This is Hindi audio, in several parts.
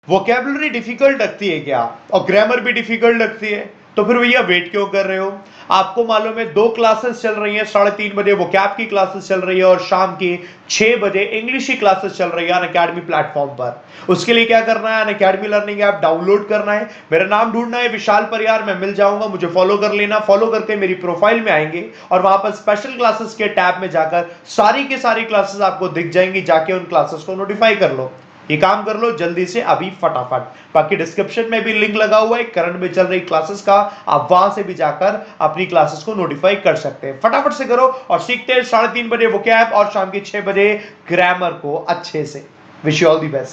वोकेबलरी डिफिकल्ट लगती है क्या और ग्रामर भी डिफिकल्ट लगती है तो फिर भैया वेट क्यों कर रहे हो। आपको मालूम है 2 क्लासेस चल रही हैं, 3:30 बजे वोकैब की क्लासेस चल रही है और शाम की 6 बजे इंग्लिश की क्लासेस चल रही है अनअकैडमी प्लेटफॉर्म पर। उसके लिए क्या करना है, अनअकैडमी लर्निंग ऐप डाउनलोड करना है, मेरा नाम ढूंढना है विशाल परियार, मैं मिल जाऊंगा, मुझे फॉलो कर लेना। फॉलो करके मेरी प्रोफाइल में आएंगे और वहां पर स्पेशल क्लासेस के टैब में जाकर सारी की सारी क्लासेस आपको दिख जाएंगी, जाके उन क्लासेस को नोटिफाई कर लो। ये काम कर लो जल्दी से अभी फटाफट। बाकी डिस्क्रिप्शन में भी लिंक लगा हुआ है करंट में चल रही क्लासेस का, आप वहां से भी जाकर अपनी क्लासेस को नोटिफाई कर सकते हैं। फटाफट से करो और सीखते हैं 3:30 बजे वोकैब और शाम के 6 बजे ग्रामर को अच्छे से। Wish you all the best.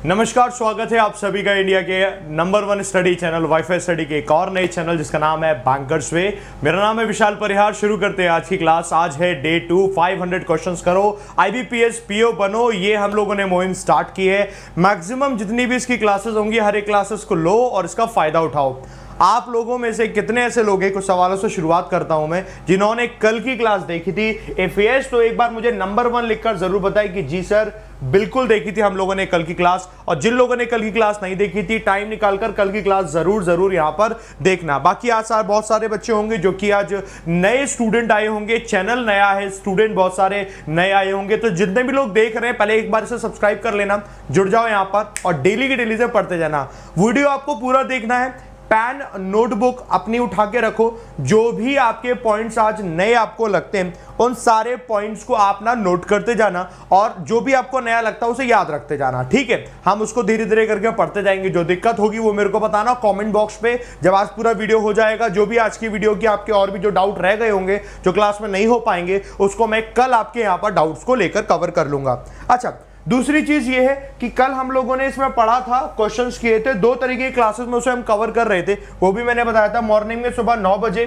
नमस्कार, स्वागत है आप सभी का इंडिया के number 1 study channel wifi study के एक और नए चैनल जिसका नाम है बैंकर्स वे। मेरा नाम है विशाल परिहार। शुरू करते हैं आज की क्लास। आज है डे 2। 500 क्वेश्चंस करो, IBPS PO बनो, ये हम लोगों ने मुहिम स्टार्ट की है। मैक्सिमम जितनी भी इसकी क्लासेस होंगी हर एक क्लासेस को लो और इसका फायदा उठाओ। आप लोगों में से कितने ऐसे लोग हैं, कुछ सवालों से शुरुआत करता हूं मैं, जिन्होंने कल की क्लास देखी थी FAS, तो एक बार मुझे नंबर 1 लिखकर जरूर बताएं कि जी सर बिल्कुल देखी थी हम लोगों ने कल की क्लास। और जिन लोगों ने कल की क्लास नहीं देखी थी, टाइम निकालकर कल की क्लास जरूर यहां पर देखना। बाकी आज बहुत सारे बच्चे होंगे जो कि आज नए स्टूडेंट आए होंगे, चैनल नया है, स्टूडेंट बहुत सारे नए आए होंगे, तो जितने भी लोग देख रहे हैं पहले एक बार इसे सब्सक्राइब कर लेना, जुड़ जाओ यहां पर और डेली की डेली से पढ़ते जाना। वीडियो आपको पूरा देखना है, पेन नोटबुक अपनी उठा के रखो, जो भी आपके पॉइंट्स आज नए आपको लगते हैं उन सारे पॉइंट्स को आप ना नोट करते जाना और जो भी आपको नया लगता है उसे याद रखते जाना, ठीक है। हम उसको धीरे धीरे करके पढ़ते जाएंगे। जो दिक्कत होगी वो मेरे को बताना कमेंट बॉक्स पे जब आज पूरा वीडियो हो जाएगा। जो भी आज की वीडियो की आपके और भी जो डाउट रह गए होंगे जो क्लास में नहीं हो पाएंगे उसको मैं कल आपके यहाँ पर डाउट्स को लेकर कवर कर लूंगा। अच्छा, दूसरी चीज ये है कि कल हम लोगों ने इसमें पढ़ा था, क्वेश्चंस किए थे, 2 तरीके की क्लासेस में उसे हम कवर कर रहे थे, वो भी मैंने बताया था। मॉर्निंग में सुबह 9 बजे,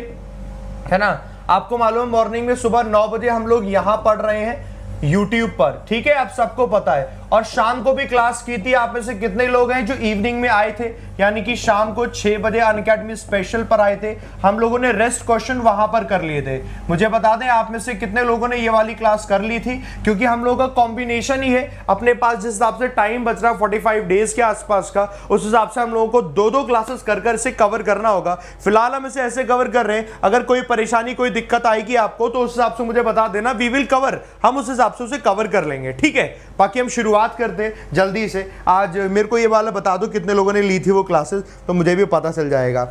है ना, आपको मालूम है मॉर्निंग में सुबह 9 बजे हम लोग यहां पढ़ रहे हैं YouTube पर, ठीक है, आप सबको पता है। और शाम को भी क्लास की थी। आप में से कितने लोग हैं जो इवनिंग में आए थे, यानी कि शाम को 6 बजे अनअकैडमी स्पेशल पर आए थे। हम लोगों ने रेस्ट क्वेश्चन वहां पर कर लिए थे। मुझे बता दें आप में से कितने लोगों ने ये वाली क्लास कर ली थी, क्योंकि हम लोगों का कॉम्बिनेशन ही है। अपने पास जिस हिसाब से टाइम बच रहा 45 डेज के आसपास का, उस हिसाब से हम लोगों को 2-2 क्लासेस कर इसे कवर करना होगा। फिलहाल हम इसे ऐसे कवर कर रहे हैं, अगर कोई परेशानी कोई दिक्कत आएगी आपको तो उस हिसाब से मुझे बता देना, वी विल कवर, हम उस हिसाब से उसे कवर कर लेंगे, ठीक है। बाकी हम शुरुआत करते हैं जल्दी से। आज मेरे को ये वाला बता दो कितने लोगों ने ली थी वो क्लासेस, तो मुझे भी पता चल जाएगा।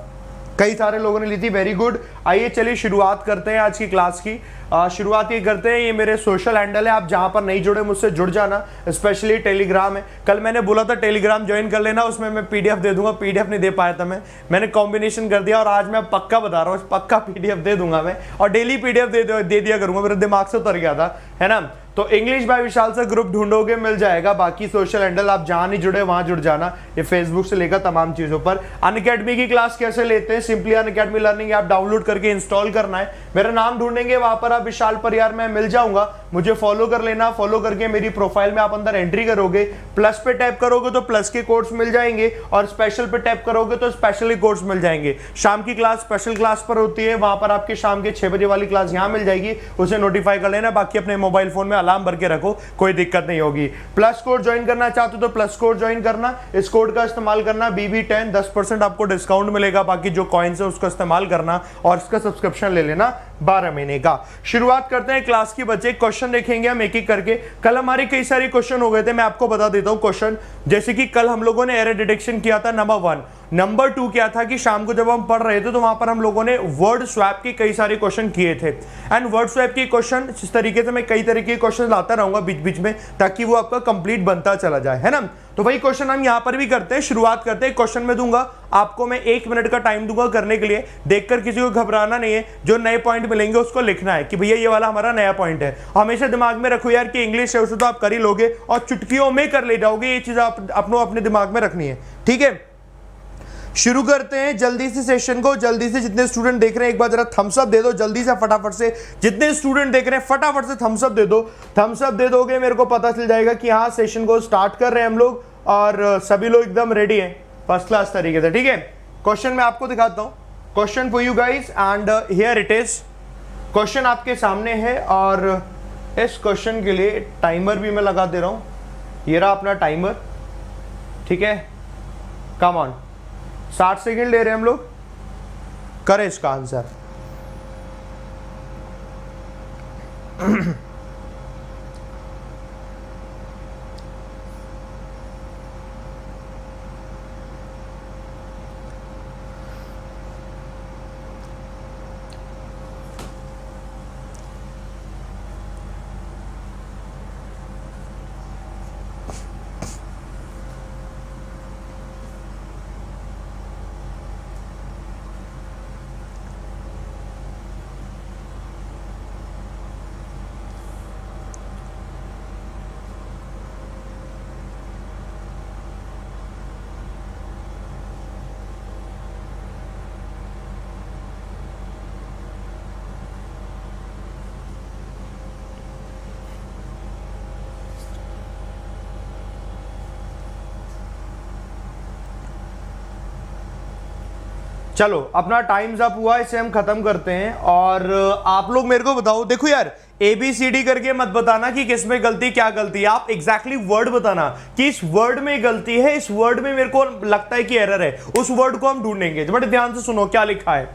कई सारे लोगों ने ली थी, वेरी गुड। आइए चलिए शुरुआत करते हैं आज की क्लास की। शुरुआत ये करते हैं, ये मेरे सोशल हैंडल है, आप जहां पर नहीं जुड़े मुझसे जुड़ जाना, स्पेशली टेलीग्राम है। कल मैंने बोला था टेलीग्राम ज्वाइन कर लेना, उसमें मैं PDF दे दूंगा, PDF नहीं दे पाया था मैंने कॉम्बिनेशन कर दिया और आज मैं पक्का बता रहा हूँ, पक्का PDF दे दूंगा मैं, और डेली PDF दे दिया करूंगा, मेरे दिमाग से उतर गया था, है ना। तो इंग्लिश बाय विशाल से ग्रुप ढूंढोगे मिल जाएगा। बाकी सोशल हैंडल आप जहां नहीं जुड़े वहां जुड़ जाना, ये फेसबुक से लेकर तमाम चीजों पर। अनअकैडमी की क्लास कैसे लेते हैं, simply Unacademy learning app download करके इंस्टॉल करना है। मेरा नाम ढूंढेंगे, वहां पर आप विशाल परियार में मिल जाऊंगा, मुझे फॉलो कर लेना। फॉलो करके मेरी प्रोफाइल में आप अंदर एंट्री करोगे, प्लस पे टैप करोगे तो प्लस के कोर्स मिल जाएंगे और स्पेशल पे टैप करोगे तो स्पेशल कोर्स मिल जाएंगे। शाम की क्लास स्पेशल क्लास पर होती है, वहां पर आपके शाम के 6 बजे वाली क्लास यहां मिल जाएगी, उसे नोटिफाई कर लेना। बाकी अपने मोबाइल फोन में अलार्म भर के रखो, कोई दिक्कत नहीं होगी। प्लस कोड ज्वाइन करना चाहते हो तो प्लस कोड ज्वाइन करना, इस कोड का इस्तेमाल करना, BB10, 10% आपको डिस्काउंट मिलेगा। बाकी जो कॉइन्स है उसका इस्तेमाल करना और इसका सब्सक्रिप्शन ले लेना 12 महीने का। शुरुआत करते हैं क्लास की बच्चे, क्वेश्चन देखेंगे हम एक एक करके। कल हमारे कई सारे क्वेश्चन हो गए थे, मैं आपको बता देता हूं क्वेश्चन। जैसे कि कल हम लोगों ने एरर डिटेक्शन किया था, नंबर 1। नंबर 2 क्या था कि शाम को जब हम पढ़ रहे थे तो वहां पर हम लोगों ने वर्ड स्वैप के कई सारे क्वेश्चन किए थे। एंड वर्ड स्वैप के क्वेश्चन इस तरीके से मैं कई तरीके के क्वेश्चन लाता रहूंगा बीच बीच में, ताकि वो आपका कंप्लीट बनता चला जाए, है ना। तो वही क्वेश्चन हम यहां पर भी करते हैं। शुरुआत करते हैं, क्वेश्चन में दूंगा आपको, मैं 1 मिनट का टाइम दूंगा करने के लिए। देखकर किसी को घबराना नहीं है, जो नए पॉइंट मिलेंगे उसको लिखना है कि भैया ये वाला हमारा नया पॉइंट है। हमेशा दिमाग में रखो यार कि इंग्लिश है, उसे तो आप कर ही लोगे और चुटकियों में कर ले जाओगे, ये चीज आप अपने दिमाग में रखनी है, ठीक है। शुरू करते हैं जल्दी से सेशन को। जल्दी से जितने स्टूडेंट देख रहे हैं एक बार जरा थम्स अप दे दो, जल्दी से फटाफट से। जितने स्टूडेंट देख रहे हैं फटाफट से थम्स अप दे दो। थम्स अप दे दोगे मेरे को पता चल जाएगा कि हाँ सेशन को स्टार्ट कर रहे हैं हम लोग और सभी लोग एकदम रेडी हैं। फर्स्ट क्लास तरीके से, ठीक है। क्वेश्चन मैं आपको दिखाता हूं, question for you guys and here it is. Question आपके सामने है और इस क्वेश्चन के लिए टाइमर भी मैं लगा दे रहा हूं। ये रहा अपना टाइमर, ठीक है। कम ऑन, 60 सेकंड ले रहे हैं हम लोग, करें इसका आंसर। चलो अपना टाइम्स अप हुआ, इसे हम खत्म करते हैं। और आप लोग मेरे को बताओ, देखो यार ABCD करके मत बताना कि किसमें गलती क्या गलती है, आप एग्जैक्टली वर्ड बताना कि इस वर्ड में गलती है, इस वर्ड में मेरे को लगता है कि एरर है, उस वर्ड को हम ढूंढेंगे। बड़े ध्यान से सुनो क्या लिखा है।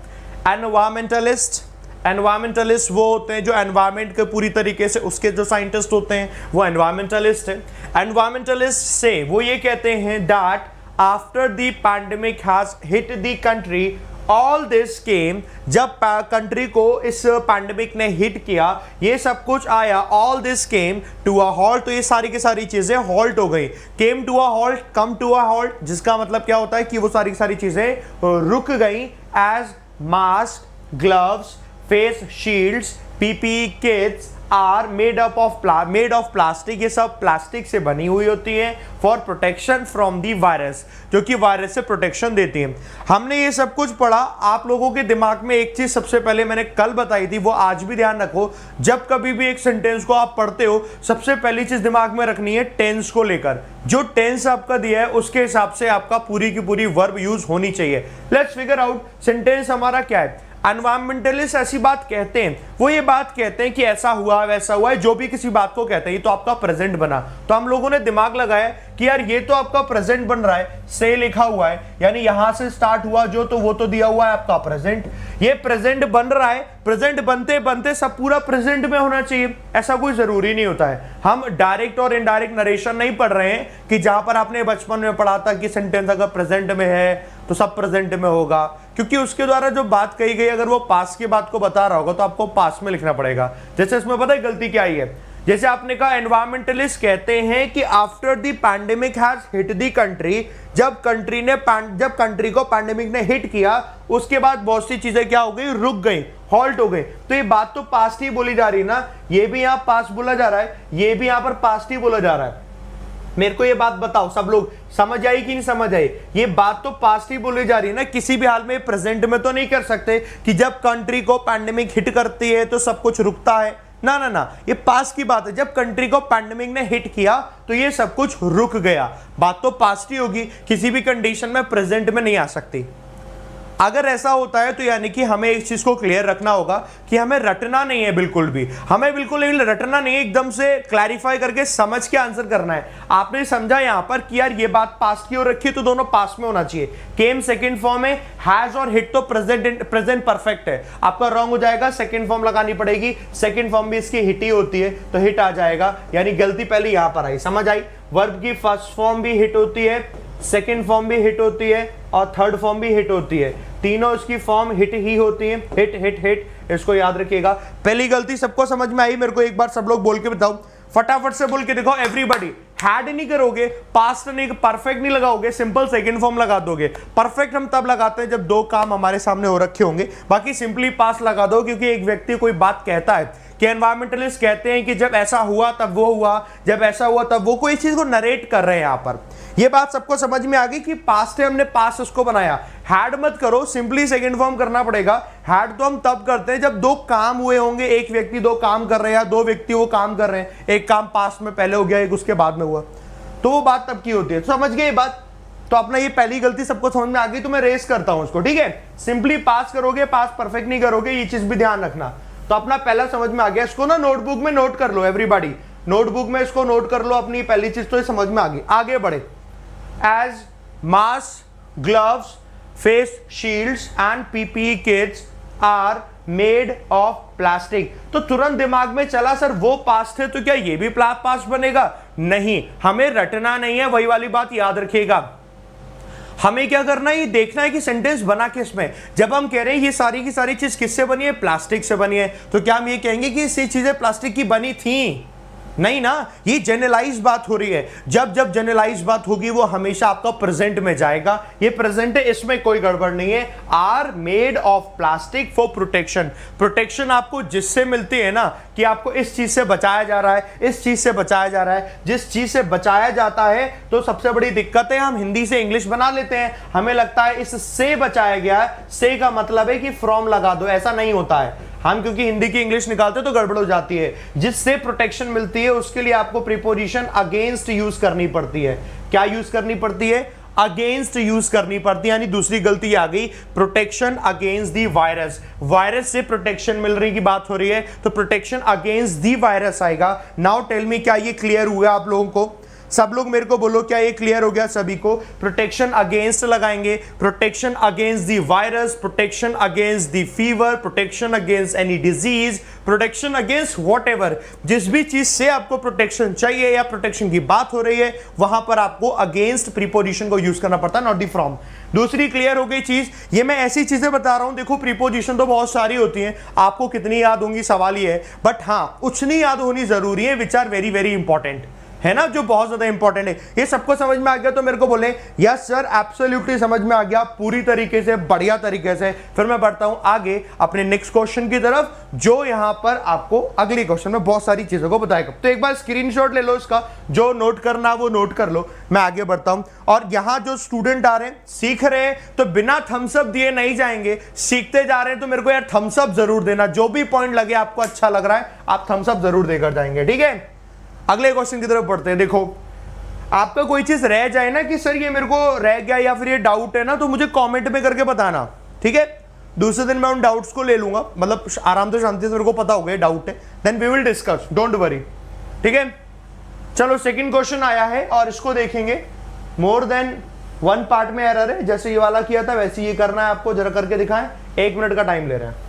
एनवायरमेंटलिस्ट, एनवायरमेंटलिस्ट वो होते हैं जो एनवायरमेंट के पूरी तरीके से, उसके जो साइंटिस्ट होते हैं वो एनवायरमेंटलिस्ट है। एनवायरमेंटलिस्ट से वो ये कहते हैं that after the pandemic has hit the country all this केम, जब कंट्री को इस पैंडेमिक ने हिट किया, ये सब कुछ आया, all this came to a halt, तो ये सारी की सारी चीजें हॉल्ट हो गई। Came to a halt, come to a halt, जिसका मतलब क्या होता है कि वो सारी की सारी चीजें रुक गई। As mask, gloves, face shields, PPE kits are made of plastic, ये सब प्लास्टिक से बनी हुई होती है for protection from the virus, जो कि वायरस से प्रोटेक्शन देती है। हमने ये सब कुछ पढ़ा। आप लोगों के दिमाग में एक चीज सबसे पहले मैंने कल बताई थी, वो आज भी ध्यान रखो। जब कभी भी एक सेंटेंस को आप पढ़ते हो, सबसे पहली चीज दिमाग में रखनी है टेंस को लेकर। जो टेंस आपका दिया है उसके हिसाब से आपका पूरी की पूरी वर्ब यूज होनी चाहिए। लेट्स फिगर आउट सेंटेंस हमारा क्या है। एनवायरमेंटलिस्ट ऐसी बात कहते हैं, वो ये बात कहते हैं कि ऐसा हुआ वैसा हुआ है, जो भी किसी बात को कहते हैं। ये तो आपका प्रेजेंट बना, तो हम लोगों ने दिमाग लगाया कि यार ये तो आपका प्रेजेंट बन रहा है, से लिखा हुआ है, यानी यहां से स्टार्ट हुआ जो, तो वो तो दिया हुआ है आपका प्रेजेंट। ये प्रेजेंट बन रहा है, प्रेजेंट बनते बनते सब पूरा प्रेजेंट में होना चाहिए, ऐसा कोई जरूरी नहीं होता है। हम डायरेक्ट और इनडायरेक्ट नरेशन नहीं पढ़ रहे हैं कि जहां पर आपने बचपन में पढ़ा था कि सेंटेंस अगर प्रेजेंट में है तो सब प्रेजेंट में होगा, क्योंकि उसके द्वारा जो बात कही गई, अगर वो पास की बात को बता रहा होगा तो आपको पास में लिखना पड़ेगा। जैसे इसमें पता है गलती क्या आई है, जैसे आपने कहा एनवायरमेंटलिस्ट कहते हैं कि after the pandemic has hit the country, जब कंट्री को पैंडेमिक ने हिट किया, उसके बाद बहुत सी चीजें क्या हो गई, रुक गई, हॉल्ट हो गई। तो ये बात तो पास्ट ही बोली जा रही है ना, ये भी यहां पास्ट बोला जा रहा है, ये भी यहां पर पास्ट ही बोला जा रहा है। मेरे को ये बात बताओ सब लोग, समझ आई कि नहीं समझ आई? ये बात तो पास्ट ही बोली जा रही है ना, किसी भी हाल में प्रेजेंट में तो नहीं कर सकते कि जब कंट्री को पैंडेमिक हिट करती है तो सब कुछ रुकता है। ना ना ना, ये पास्ट की बात है। जब कंट्री को पैंडेमिक ने हिट किया तो ये सब कुछ रुक गया। बात तो पास्ट ही होगी, किसी भी कंडीशन में प्रेजेंट में नहीं आ सकती। अगर ऐसा होता है तो यानी कि हमें इस चीज को क्लियर रखना होगा कि हमें रटना नहीं है, बिल्कुल भी हमें बिल्कुल रटना नहीं है, एकदम से क्लैरिफाई करके समझ के आंसर करना है। आपने समझा यहां पर कि यार ये बात पास्ट की ओर रखी है तो दोनों पास्ट में होना चाहिए। केम सेकंड फॉर्म है, हैज और हिट तो प्रेजेंट परफेक्ट है, आपका रॉन्ग हो जाएगा, सेकंड फॉर्म लगानी पड़ेगी। सेकंड फॉर्म भी इसकी हिट ही होती है तो हिट आ जाएगा, यानी गलती पहले यहां पर आई, समझ आई? वर्ब की फर्स्ट फॉर्म भी हिट होती है, सेकंड फॉर्म भी हिट होती है और थर्ड फॉर्म भी हिट होती है, तीनों इसकी फॉर्म हिट ही होती है। हिट हिट हिट, इसको याद रखिएगा। पहली गलती सबको समझ में आई? मेरे को एक बार सब लोग बोल के बताओ, फटाफट से बोल के दिखाओ एवरीबॉडी। हैड नहीं करोगे, पास्ट नहीं, परफेक्ट नहीं लगाओगे, सिंपल सेकंड फॉर्म लगा दोगे। परफेक्ट हम तब लगाते हैं जब दो काम हमारे सामने हो रखे होंगे, बाकी सिंपली पास्ट लगा दो, क्योंकि एक व्यक्ति कोई बात कहता है कि एनवायरमेंटलिस्ट कहते हैं कि जब ऐसा हुआ तब वो हुआ, जब ऐसा हुआ तब वो, कोई चीज को नरेट कर रहे हैं यहां पर। ये बात सबको समझ में आ गई कि पास्ट है, हमने पास्ट उसको बनाया। हैड मत करो, सिंपली सेकंड फॉर्म करना पड़ेगा। हैड तो हम तब करते हैं जब दो काम हुए होंगे, एक व्यक्ति दो काम कर रहे हैं या दो व्यक्ति वो काम कर रहे हैं, एक काम पास्ट में पहले हो गया, एक उसके बाद में हुआ, तो वो बात तब की होती है। समझ गए बात? तो अपना ये पहली गलती सबको समझ में आ गई, तो मैं रेस करता हूं उसको, ठीक है। सिंपली पास करोगे, पास परफेक्ट नहीं करोगे, ये चीज भी ध्यान रखना। तो अपना पहला समझ में आ गया, इसको ना नोटबुक में नोट कर लो एवरीबॉडी, नोटबुक में इसको नोट कर लो अपनी पहली चीज, तो ये समझ में आ गई। आगे बढ़े, as mask, gloves, face shields and PPE kits are made of plastic. तो तुरंत दिमाग में चला सर वो पास थे तो क्या ये भी पास बनेगा? नहीं, हमें रटना नहीं है, वही वाली बात याद रखिएगा। हमें क्या करना है, ये देखना है कि सेंटेंस बना किस में। जब हम कह रहे हैं ये सारी की सारी चीज किससे बनी है? प्लास्टिक से बनी है, तो क्या हम ये कहेंगे कि ये चीजें प्लास्टिक की बनी थी? नहीं ना, ये जनरलाइज बात हो रही है। जब जब जनरलाइज बात होगी वो हमेशा आपका प्रेजेंट में जाएगा। ये प्रेजेंट है, इसमें कोई गड़बड़ नहीं है। Are made of plastic for protection. Protection आपको जिससे मिलती है ना, कि आपको इस चीज से बचाया जा रहा है, इस चीज से बचाया जा रहा है। जिस चीज से बचाया जाता है, तो सबसे बड़ी दिक्कत है हम हिंदी से इंग्लिश बना लेते हैं। हमें लगता है इससे बचाया गया है, से का मतलब है कि फ्रॉम लगा दो, ऐसा नहीं होता है। हम क्योंकि हिंदी की इंग्लिश निकालते तो गड़बड़ हो जाती है। जिससे प्रोटेक्शन मिलती है उसके लिए आपको प्रीपोजिशन अगेंस्ट यूज करनी पड़ती है। क्या यूज करनी पड़ती है? अगेंस्ट यूज करनी पड़ती है। यानी दूसरी गलती आ गई, protection against the virus. Virus से प्रोटेक्शन मिल रही की बात हो रही है, तो प्रोटेक्शन अगेंस्ट दी वायरस आएगा। नाउ टेल मी, क्या ये क्लियर हुआ आप लोगों को? सब लोग मेरे को बोलो, क्या ये क्लियर हो गया सभी को? प्रोटेक्शन अगेंस्ट लगाएंगे, protection against the virus, protection against the fever, protection against any disease, protection against whatever. जिस भी चीज से आपको प्रोटेक्शन चाहिए या प्रोटेक्शन की बात हो रही है, वहां पर आपको अगेंस्ट प्रीपोजिशन को यूज करना पड़ता है, नॉट दी फ्रॉम। दूसरी क्लियर हो गई चीज। ये मैं ऐसी चीजें बता रहा हूं, देखो प्रीपोजिशन तो बहुत सारी होती हैं, आपको कितनी याद होंगी सवाल ये है, बट हाँ उतनी याद होनी जरूरी है, which are very very important, है ना, जो बहुत ज्यादा इंपॉर्टेंट है। ये सबको समझ में आ गया तो मेरे को बोले यस सर एब्सोल्युटली समझ में आ गया, पूरी तरीके से, बढ़िया तरीके से। फिर मैं बढ़ता हूं आगे अपने नेक्स्ट क्वेश्चन की तरफ, जो यहां पर आपको अगले क्वेश्चन में बहुत सारी चीजों को बताएगा। तो एक बार स्क्रीनशॉट ले लो इसका, जो नोट करना वो नोट कर लो। मैं आगे बढ़ता हूं, और यहां जो स्टूडेंट आ रहे हैं, सीख रहे हैं, तो बिना थम्सअप दिए नहीं जाएंगे। सीखते जा रहे हैं तो मेरे को यार थम्सअप जरूर देना। जो भी पॉइंट लगे आपको अच्छा लग रहा है, आप थम्सअप जरूर देकर जाएंगे, ठीक है। अगले क्वेश्चन की तरफ पढ़ते हैं। देखो, आपका कोई चीज रह जाए ना कि सर ये मेरे को रह गया या फिर ये डाउट है ना, तो मुझे कमेंट में करके बताना, ठीक है। दूसरे दिन मैं उन डाउट्स को ले लूंगा, मतलब आराम से शांति से, मेरे को पता हो गया डाउट है, then we will discuss, don't worry, ठीक है। चलो सेकंड क्वेश्चन आया है और इसको देखेंगे। मोर देन वन पार्ट में एरर है, जैसे ये वाला किया था वैसे ये करना है आपको। जरा करके दिखाएं, 1 मिनट का टाइम ले रहे हैं।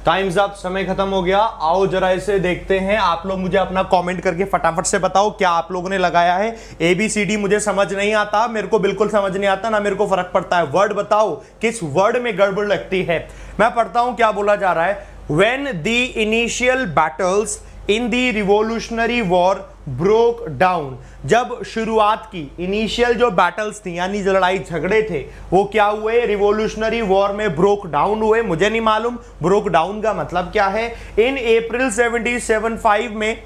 टाइम्स अप, समय खत्म हो गया। आओ जरा इसे देखते हैं। आप लोग मुझे अपना कमेंट करके फटाफट से बताओ क्या आप लोगों ने लगाया है। ABCD मुझे समझ नहीं आता, मेरे को बिल्कुल समझ नहीं आता, ना मेरे को फर्क पड़ता है। वर्ड बताओ किस वर्ड में गड़बड़ लगती है। मैं पढ़ता हूं क्या बोला जा रहा है। When the initial battles in the Revolutionary War broke down, जब शुरुआत की इनिशियल जो बैटल्स थी यानी जो लड़ाई झगड़े थे वो क्या हुए, रिवोल्यूशनरी वॉर में ब्रोक डाउन हुए। मुझे नहीं मालूम ब्रोक डाउन का मतलब क्या है। इन अप्रैल 1775 में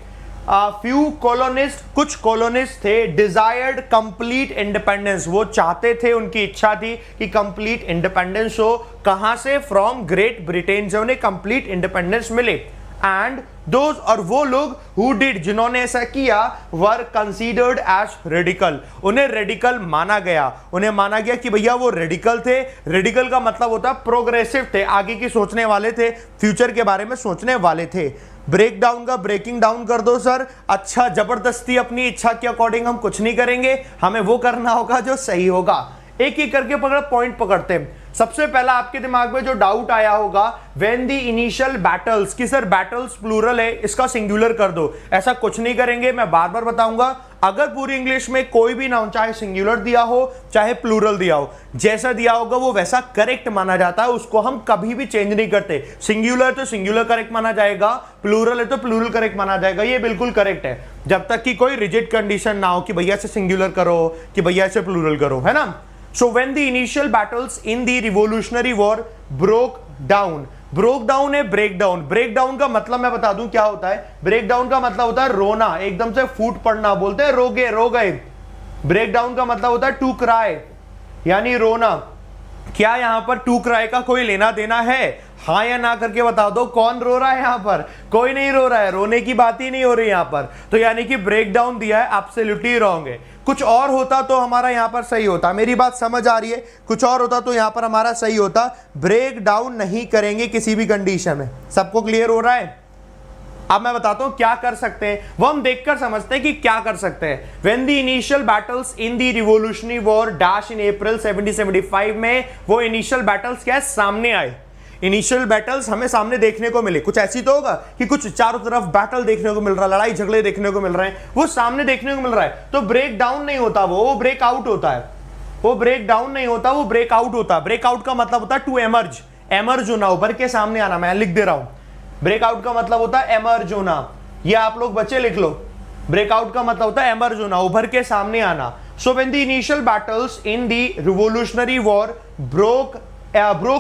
फ्यू कॉलोनिस्ट, कुछ कॉलोनिस्ट थे, डिजायर्ड कंप्लीट इंडिपेंडेंस, वो चाहते थे, उनकी इच्छा थी कि कंप्लीट इंडिपेंडेंस हो। कहां से? फ्रॉम ग्रेट ब्रिटेन से उन्हें कंप्लीट इंडिपेंडेंस मिले। एंड दोज, और वो लोग हु डिड, जिन्होंने ऐसा किया, वर कंसीडर्ड एज रेडिकल, उन्हें रेडिकल माना गया। उन्हें माना गया कि भैया वो रेडिकल थे। रेडिकल का मतलब होता है प्रोग्रेसिव थे, आगे की सोचने वाले थे, फ्यूचर के बारे में सोचने वाले थे। ब्रेक डाउन का ब्रेकिंग डाउन कर दो सर। अच्छा, जबरदस्ती अपनी इच्छा के अकॉर्डिंग हम कुछ नहीं करेंगे, हमें वो करना होगा जो सही होगा। एक एक करके पॉइंट पकड़ते हैं। सबसे पहला आपके दिमाग में जो डाउट आया होगा, व्हेन द इनिशियल बैटल्स, कि सर बैटल्स प्लूरल है, इसका सिंगुलर कर दो। ऐसा कुछ नहीं करेंगे, मैं बार बार बताऊंगा। अगर पूरी इंग्लिश में कोई भी नाउन चाहे सिंगुलर दिया हो चाहे प्लूरल दिया हो, जैसा दिया होगा वो वैसा करेक्ट माना जाता है, उसको हम कभी भी चेंज नहीं करते। सिंगुलर तो सिंगुलर करेक्ट माना जाएगा, प्लूरल है तो प्लूरल करेक्ट माना जाएगा, ये बिल्कुल करेक्ट है, जब तक कि कोई रिजिड कंडीशन ना हो कि भैया से सिंगुलर करो कि भैया से प्लूरल करो, है ना। So when the initial battles in the Revolutionary War broke down है break down का मतलब मैं बता दूं क्या होता है। break down का मतलब होता है रोना, एकदम से फूट पड़ना, बोलते हैं रो गए। break down का मतलब होता है to cry, यानी रोना। क्या यहां पर टू क्राई का कोई लेना देना है? हाँ या ना करके बता दो, कौन रो रहा है यहां पर? कोई नहीं रो रहा है, रोने की बात ही नहीं हो रही यहां पर। तो यानी कि ब्रेक डाउन दिया है, एब्सोल्युटली रॉन्ग है। कुछ और होता तो हमारा यहां पर सही होता, मेरी बात समझ आ रही है? कुछ और होता तो यहां पर हमारा सही होता। ब्रेक डाउन नहीं करेंगे किसी भी कंडीशन में। सबको क्लियर हो रहा है? अब मैं बताता हूं क्या कर सकते हैं, वो हम देखकर समझते हैं कि क्या कर सकते हैं। When the initial battles in the revolutionary war dash in April 1775 में वो इनिशियल बैटल्स क्या सामने आए। इनिशियल बैटल्स हमें सामने देखने को मिले। कुछ ऐसी तो होगा कि कुछ चारों तरफ बैटल देखने को मिल रहा है, लड़ाई झगड़े देखने को मिल रहे हैं, वो सामने देखने को मिल रहा है, तो ब्रेक डाउन नहीं होता, वो ब्रेक आउट होता है। वो ब्रेक डाउन नहीं होता, वो ब्रेक आउट होता है। ब्रेक आउट का मतलब होता है टू एमर्ज, एमर्ज होना, उभर के सामने आना। मैं लिख दे रहा हूं, ब्रेकआउट का मतलब होता है एमर्ज होना। ये आप लोग बच्चे लिख लो, ब्रेकआउट का मतलब होता है एमर्ज होना, उभर के सामने आना। So when the initial battles in the revolutionary war broke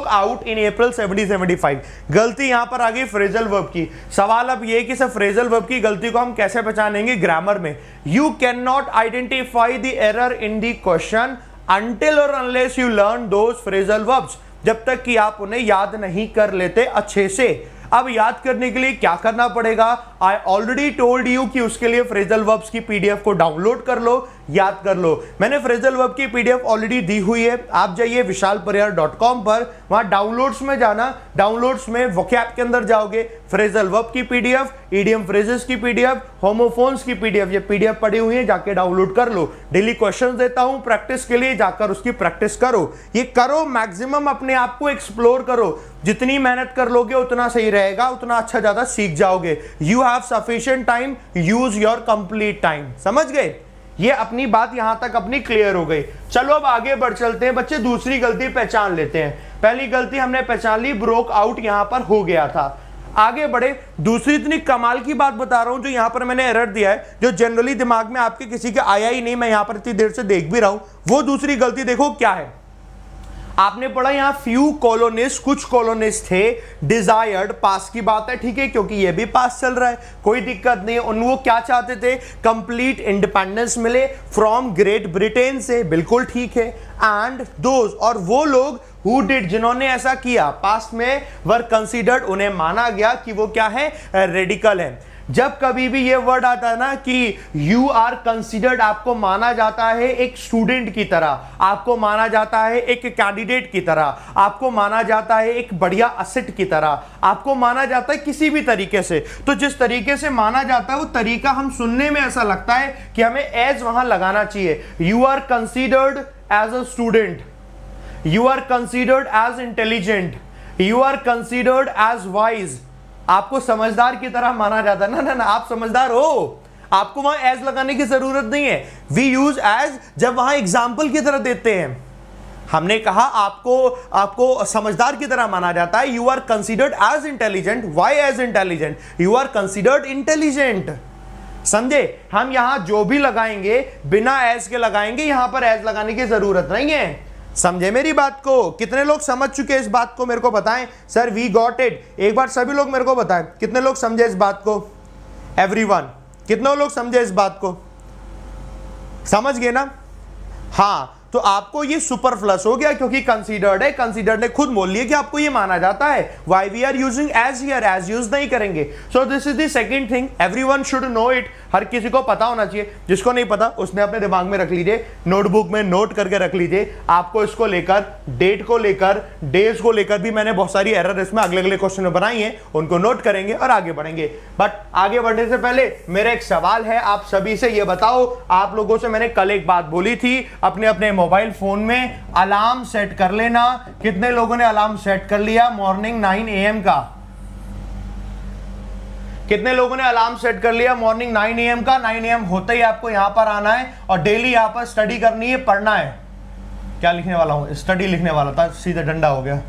out in April 1775। गलती यहां पर आ गई फ्रेजल वर्ब की। सवाल अब ये कि सर फ्रेजल वर्ब की गलती को हम कैसे पहचानेंगे ग्रामर में? You can not identify the error in the question until or unless you learn those phrasal verbs, जब तक कि आप उन्हें याद नहीं कर लेते अच्छे से। अब याद करने के लिए क्या करना पड़ेगा? आई ऑलरेडी टोल्ड यू कि उसके लिए फ्रेजल वर्ब्स की पीडीएफ को डाउनलोड कर लो, याद कर लो। मैंने फ्रेजल वर्ब की पीडीएफ ऑलरेडी दी हुई है, आप जाइए vishalpariyar.com पर, वहां डाउनलोड्स में जाना, डाउनलोड्स में वोकैब के अंदर जाओगे, फ्रेजल वर्ब की पीडीएफ, इडियम फ्रेजेस की पीडीएफ, होमोफोन्स की पीडीएफ, ये पीडीएफ पड़ी हुई है, जाके डाउनलोड कर लो। डेली क्वेश्चंस देता हूं प्रैक्टिस के लिए, जाकर उसकी प्रैक्टिस करो। ये करो, मैक्सिमम अपने आप को एक्सप्लोर करो। जितनी मेहनत कर लोगे उतना सही रहेगा, उतना अच्छा ज्यादा सीख जाओगे। You have sufficient time, use your complete time. समझ गए? ये अपनी बात यहां तक अपनी क्लियर हो गई। चलो अब आगे बढ़ चलते हैं बच्चे, दूसरी गलती पहचान लेते हैं। पहली गलती हमने पहचान ली, ब्रोक आउट यहां पर हो गया था। आगे बढ़े, दूसरी इतनी कमाल की बात बता रहा हूं जो यहां पर मैंने एरर दिया है, जो जनरली दिमाग में आपके किसी के आया ही नहीं, मैं यहां पर इतनी देर से देख भी रहा हूं। वो दूसरी गलती देखो क्या है। आपने पढ़ा यहां फ्यू कॉलोनिस्ट, कुछ कॉलोनिस्ट थे, डिजायर्ड, पास की बात है, ठीक है, क्योंकि ये भी पास चल रहा है, कोई दिक्कत नहीं है। वो क्या चाहते थे? कंप्लीट इंडिपेंडेंस मिले फ्रॉम ग्रेट ब्रिटेन से, बिल्कुल ठीक है। एंड दोज, और वो लोग हु डिड, जिन्होंने ऐसा किया पास्ट में, वर कंसीडर्ड, उन्हें माना गया कि वो क्या है? रेडिकल है। जब कभी भी ये वर्ड आता है ना कि यू आर कंसीडर्ड, आपको माना जाता है एक स्टूडेंट की तरह, आपको माना जाता है एक कैंडिडेट की तरह, आपको माना जाता है एक बढ़िया असेट की तरह, आपको माना जाता है किसी भी तरीके से। तो जिस तरीके से माना जाता है वो तरीका हम सुनने में ऐसा लगता है कि हमें एज वहां लगाना चाहिए। You are considered as a student, you are considered as intelligent, you are considered as wise, आपको समझदार की तरह माना जाता है। ना, आप समझदार हो, आपको वहां एज लगाने की जरूरत नहीं है। वी यूज एज जब वहां एग्जाम्पल की तरह देते हैं। हमने कहा आपको समझदार की तरह माना जाता है। You are considered as intelligent. Why as intelligent? You are considered intelligent. समझे? हम यहां जो भी लगाएंगे बिना एज के लगाएंगे, यहां पर एज लगाने की जरूरत नहीं है। समझे मेरी बात को? कितने लोग समझ चुके इस बात को, मेरे को बताएं। Sir we got it. एक बार सभी लोग मेरे को बताएं, कितने लोग समझे इस बात को? एवरीवन, कितने लोग समझे इस बात को? समझ गए ना? हाँ, तो आपको ये सुपरफ्लस हो गया क्योंकि कंसीडर्ड है, कंसीडर्ड ने खुद बोल लिया कि आपको ये माना जाता है। Why we are using as here, as use नहीं करेंगे। So this is the second thing, everyone should know it. हर किसी को पता होना चाहिए, जिसको नहीं पता उसने अपने दिमाग में रख लीजिए, नोटबुक में नोट करके रख लीजिए। आपको इसको लेकर, डेट को लेकर, डेज को लेकर भी मैंने बहुत सारी एरर इसमें अगले अगले क्वेश्चन में बनाई है, उनको नोट करेंगे और आगे बढ़ेंगे। बट आगे बढ़ने से पहले मेरा एक सवाल है आप सभी से, ये बताओ, आप लोगों से मैंने कल एक बात बोली थी, अपने अपने मोबाइल फोन में अलार्म सेट कर लेना। कितने लोगों ने अलार्म सेट कर लिया मॉर्निंग 9 AM का? कितने लोगों ने अलार्म सेट कर लिया मॉर्निंग 9 AM का? 9 AM होते ही आपको यहां पर आना है और डेली यहां पर स्टडी करनी है, पढ़ना है। क्या लिखने वाला हूं? स्टडी लिखने वाला था, सीधा डंडा हो गया।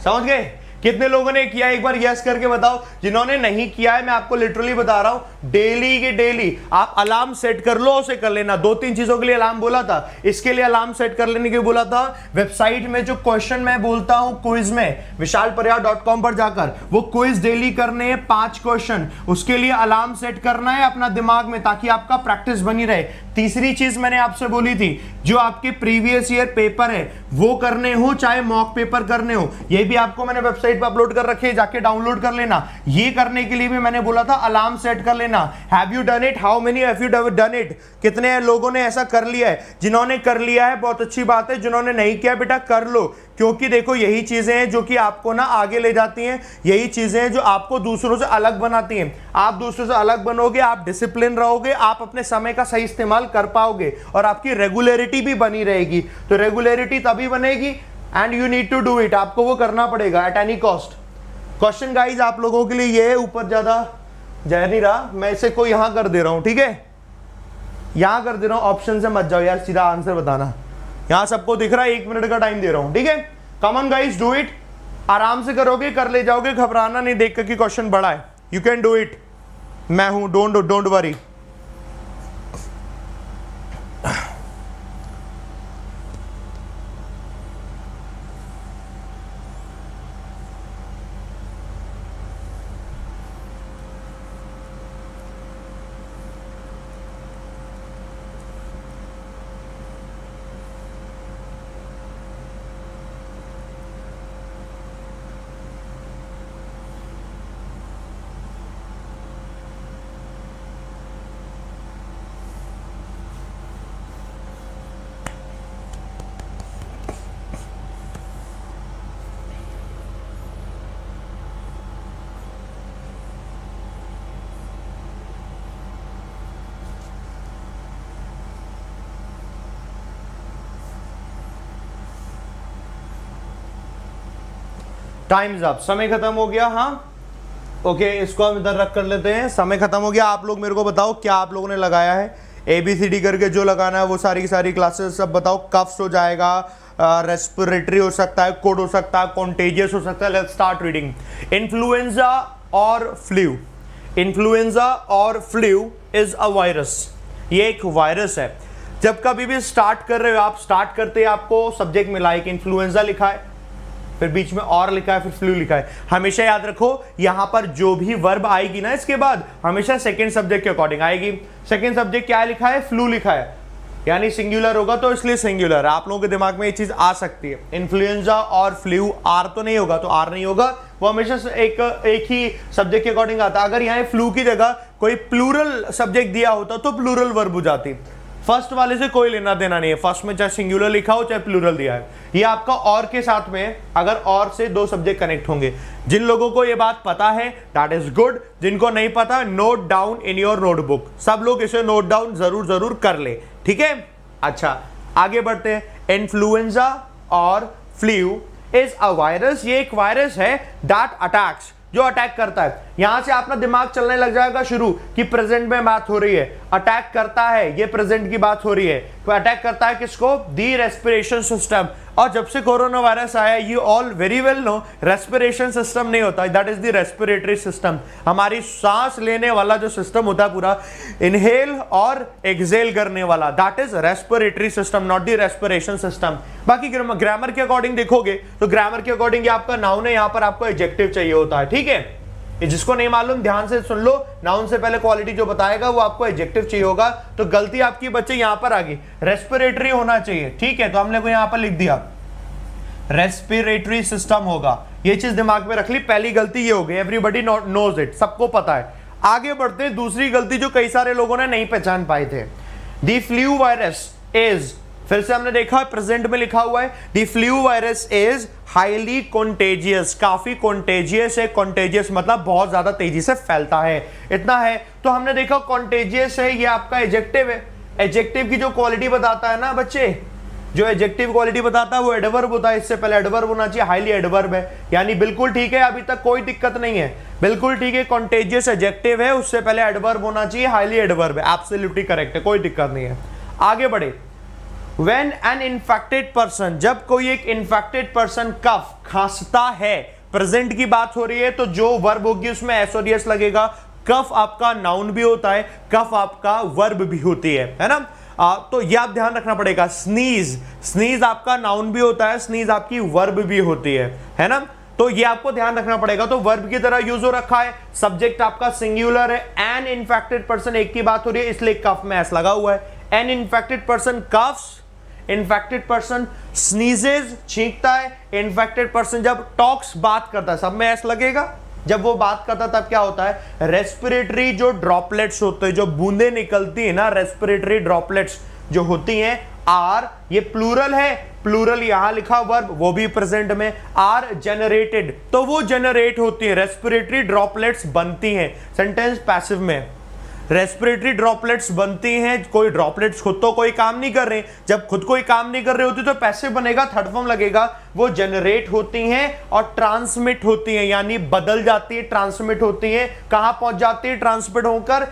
समझ गए? कितने लोगों ने किया एक बार यस करके बताओ। जिन्होंने नहीं किया है मैं आपको लिटरली बता रहा हूं, डेली के डेली आप अलार्म सेट कर लो, उसे कर लेना। 2-3 चीजों के लिए अलार्म बोला था, इसके लिए अलार्म सेट कर लेने के बोला था। वेबसाइट में जो क्वेश्चन मैं बोलता हूं क्विज में, vishalpariyar.com पर जाकर वो क्विज डेली करने हैं 5 क्वेश्चन, उसके लिए अलार्म सेट करना है अपना दिमाग में, ताकि आपका प्रैक्टिस बनी रहे। तीसरी चीज मैंने आपसे बोली थी, जो आपके प्रीवियस ईयर पेपर है वो करने हो, चाहे मॉक पेपर करने हो, ये भी आपको मैंने वेबसाइट पे अपलोड कर रखे, जाके डाउनलोड कर लेना। ये करने के लिए भी मैंने बोला था अलार्म सेट कर लेना। Have you done it? How many have you done it? कितने लोगों ने ऐसा कर लिया है? जिन्होंने कर लिया है बहुत अच्छी बात है, जिन्होंने नहीं किया बेटा कर लो, क्योंकि देखो यही चीजें हैं जो कि आपको ना आगे ले जाती हैं, यही चीजें हैं जो आपको दूसरों से अलग बनाती हैं। आप दूसरों से अलग बनोगे, आप डिसिप्लिन रहोगे, आप अपने समय का सही इस्तेमाल कर पाओगे और आपकी रेगुलरिटी भी बनी रहेगी। तो रेगुलरिटी तभी बनेगी and you need to do it, आपको वो करना पड़ेगा at any cost. Question guys आप लोगों के लिए ये है, ऊपर ज्यादा जा नहीं रहा, मैं इसे को यहां कर दे रहा हूं, ठीक है? यहां कर दे रहा हूं, ऑप्शन से मत जाओ यार, सीधा आंसर बताना। यहां सबको दिख रहा है, 1 मिनट का टाइम दे रहा हूं, ठीक है? Come on guys, do it. आराम से करोगे, कर ले जाओगे, घबराना नहीं देख कर कि क्वेश्चन बड़ा है। यू कैन डू इट, मैं हूं, don't worry. Time is up, समय खत्म हो गया। हाँ ओके, इसको हम इधर रख कर लेते हैं, समय खत्म हो गया। आप लोग मेरे को बताओ क्या आप लोगों ने लगाया है, ABCD करके जो लगाना है वो सारी की सारी क्लासेस सब बताओ। कफ्स हो जाएगा, रेस्पिरेटरी हो सकता है, कोड हो सकता है, कॉन्टेजियस हो सकता है। Let's start reading. इन्फ्लुएंजा और फ्लू, इन्फ्लुएंजा और फ्लू इज अ वायरस, ये एक वायरस है। जब कभी भी स्टार्ट कर रहे हो आप, स्टार्ट करते हैं आपको सब्जेक्ट मिला है कि इन्फ्लुएंजा लिखा है, फिर बीच में और लिखा है, फिर फ्लू लिखा है। हमेशा याद रखो यहां पर जो भी वर्ब आएगी ना इसके बाद, हमेशा सेकंड सब्जेक्ट के अकॉर्डिंग आएगी। सेकंड सब्जेक्ट क्या लिखा है? फ्लू लिखा है, यानी सिंगुलर होगा तो इसलिए सिंगुलर। आप लोगों के दिमाग में ये चीज आ सकती है, इन्फ्लुएंजा और फ्लू, आर तो नहीं होगा तो आर नहीं होगा, वो हमेशा एक ही सब्जेक्ट के अकॉर्डिंग आता। अगर यहाँ फ्लू की जगह कोई प्लूरल सब्जेक्ट दिया होता तो प्लूरल वर्ब हो जाती। फर्स्ट वाले से कोई लेना देना नहीं है, फर्स्ट में चाहे सिंगुलर लिखा हो चाहे प्लूरल दिया है। ये आपका और के साथ में, अगर और से 2 सब्जेक्ट कनेक्ट होंगे। जिन लोगों को ये बात पता है दैट इज गुड, जिनको नहीं पता note down in your notebook, सब लोग इसे नोट डाउन जरूर कर ले, ठीक है? अच्छा आगे बढ़ते हैं। इन्फ्लुएंजा और फ्लू इज अ वायरस, ये एक वायरस है दैट अटैक्स, जो अटैक करता है। यहां से अपना दिमाग चलने लग जाएगा शुरू कि प्रेजेंट में बात हो रही है, अटैक करता है, ये प्रेजेंट की बात हो रही है। तो अटैक करता है किसको? The respiration system. और जब से कोरोना वायरस आया, you all very well know, respiration system नहीं होता, that is the respiratory system. हमारी सांस लेने वाला जो सिस्टम होता है पूरा, इनहेल और एक्सेल करने वाला, that is respiratory system, not the respiration system. बाकी ग्रामर के अकॉर्डिंग देखोगे तो ग्रामर के अकॉर्डिंग ये आपका नाउन है, यहां पर आपको एडजेक्टिव चाहिए होता है, ठीक है? ये जिसको नहीं मालूम ध्यान से सुन लो, नाउन से पहले क्वालिटी जो बताएगा वो आपको एडजेक्टिव चाहिए होगा। तो गलती आपकी बच्चे यहां पर आ गई, रेस्पिरेटरी होना चाहिए, ठीक है? तो हमने को यहां पर लिख दिया रेस्पिरेटरी सिस्टम होगा, ये चीज दिमाग में रख ली, पहली गलती ये हो गई। एवरीबडी नोज इट, सबको पता है। आगे बढ़ते हैं, दूसरी गलती जो कई सारे लोगों ने नहीं पहचान पाए थे। दी फ्लू वायरस इज, फिर से हमने देखा प्रेजेंट में लिखा हुआ है, the flu virus is highly contagious, काफी कॉन्टेजियस है। कॉन्टेजियस मतलब बहुत ज्यादा तेजी से फैलता है, इतना है। तो हमने देखा कॉन्टेजियस है, ये आपका एडजेक्टिव है। एडजेक्टिव की जो क्वालिटी बताता है ना बच्चे, जो एडजेक्टिव क्वालिटी बताता है वो एडवर्ब होता है, इससे पहले एडवर्ब होना चाहिए, हाईली एडवर्ब है, यानी बिल्कुल ठीक है, अभी तक कोई दिक्कत नहीं है, बिल्कुल ठीक है। कॉन्टेजियस एडजेक्टिव है, उससे पहले एडवर्ब होना चाहिए, हाईली एडवर्ब है, एब्सोल्युटली करेक्ट है, कोई दिक्कत नहीं है। आगे बढ़े। When an infected person, जब कोई एक इन्फेक्टेड पर्सन कफ खांसता है, प्रेजेंट की बात हो रही है, तो जो वर्ब होगी उसमें एस और एस लगेगा। कफ आपका नाउन भी होता है, कफ आपका वर्ब भी होती है ना। तो यह आप ध्यान रखना पड़ेगा। स्नीज, स्नीज आपका नाउन भी होता है, स्नीज आपकी वर्ब भी होती है ना। तो ये आपको ध्यान रखना पड़ेगा। तो वर्ब की तरह यूज हो रखा है, सब्जेक्ट आपका सिंगुलर है, एन इन्फेक्टेड पर्सन एक की बात हो रही है, इसलिए कफ में एस लगा हुआ है। An infected person coughs, infected person sneezes छींकता है, इन्फेक्टेड पर्सन जब टॉक्स बात करता है, सब में एस लगेगा। जब वो बात करता है तब क्या होता है, रेस्पिरेटरी जो ड्रॉपलेट्स होते हैं, जो बूंदे निकलती है ना, रेस्पिरेटरी ड्रॉपलेट्स जो होती हैं, आर, ये प्लूरल है, प्लूरल यहां लिखा, वर्ब वो भी प्रेजेंट में, आर जनरेटेड, तो वो जनरेट होती है, रेस्पिरेटरी ड्रॉपलेट्स बनती हैं। सेंटेंस पैसिव में रेस्पिरेटरी ड्रॉपलेट्स बनती हैं, कोई ड्रॉपलेट्स खुद तो कोई काम नहीं कर रहे, जब खुद कोई काम नहीं कर रही होती तो पैसिव बनेगा, थर्ड फॉर्म लगेगा। वो जनरेट होती हैं और ट्रांसमिट होती हैं, यानी बदल जाती है, ट्रांसमिट होती हैं, कहां पहुंच जाती है, ट्रांसमिट होकर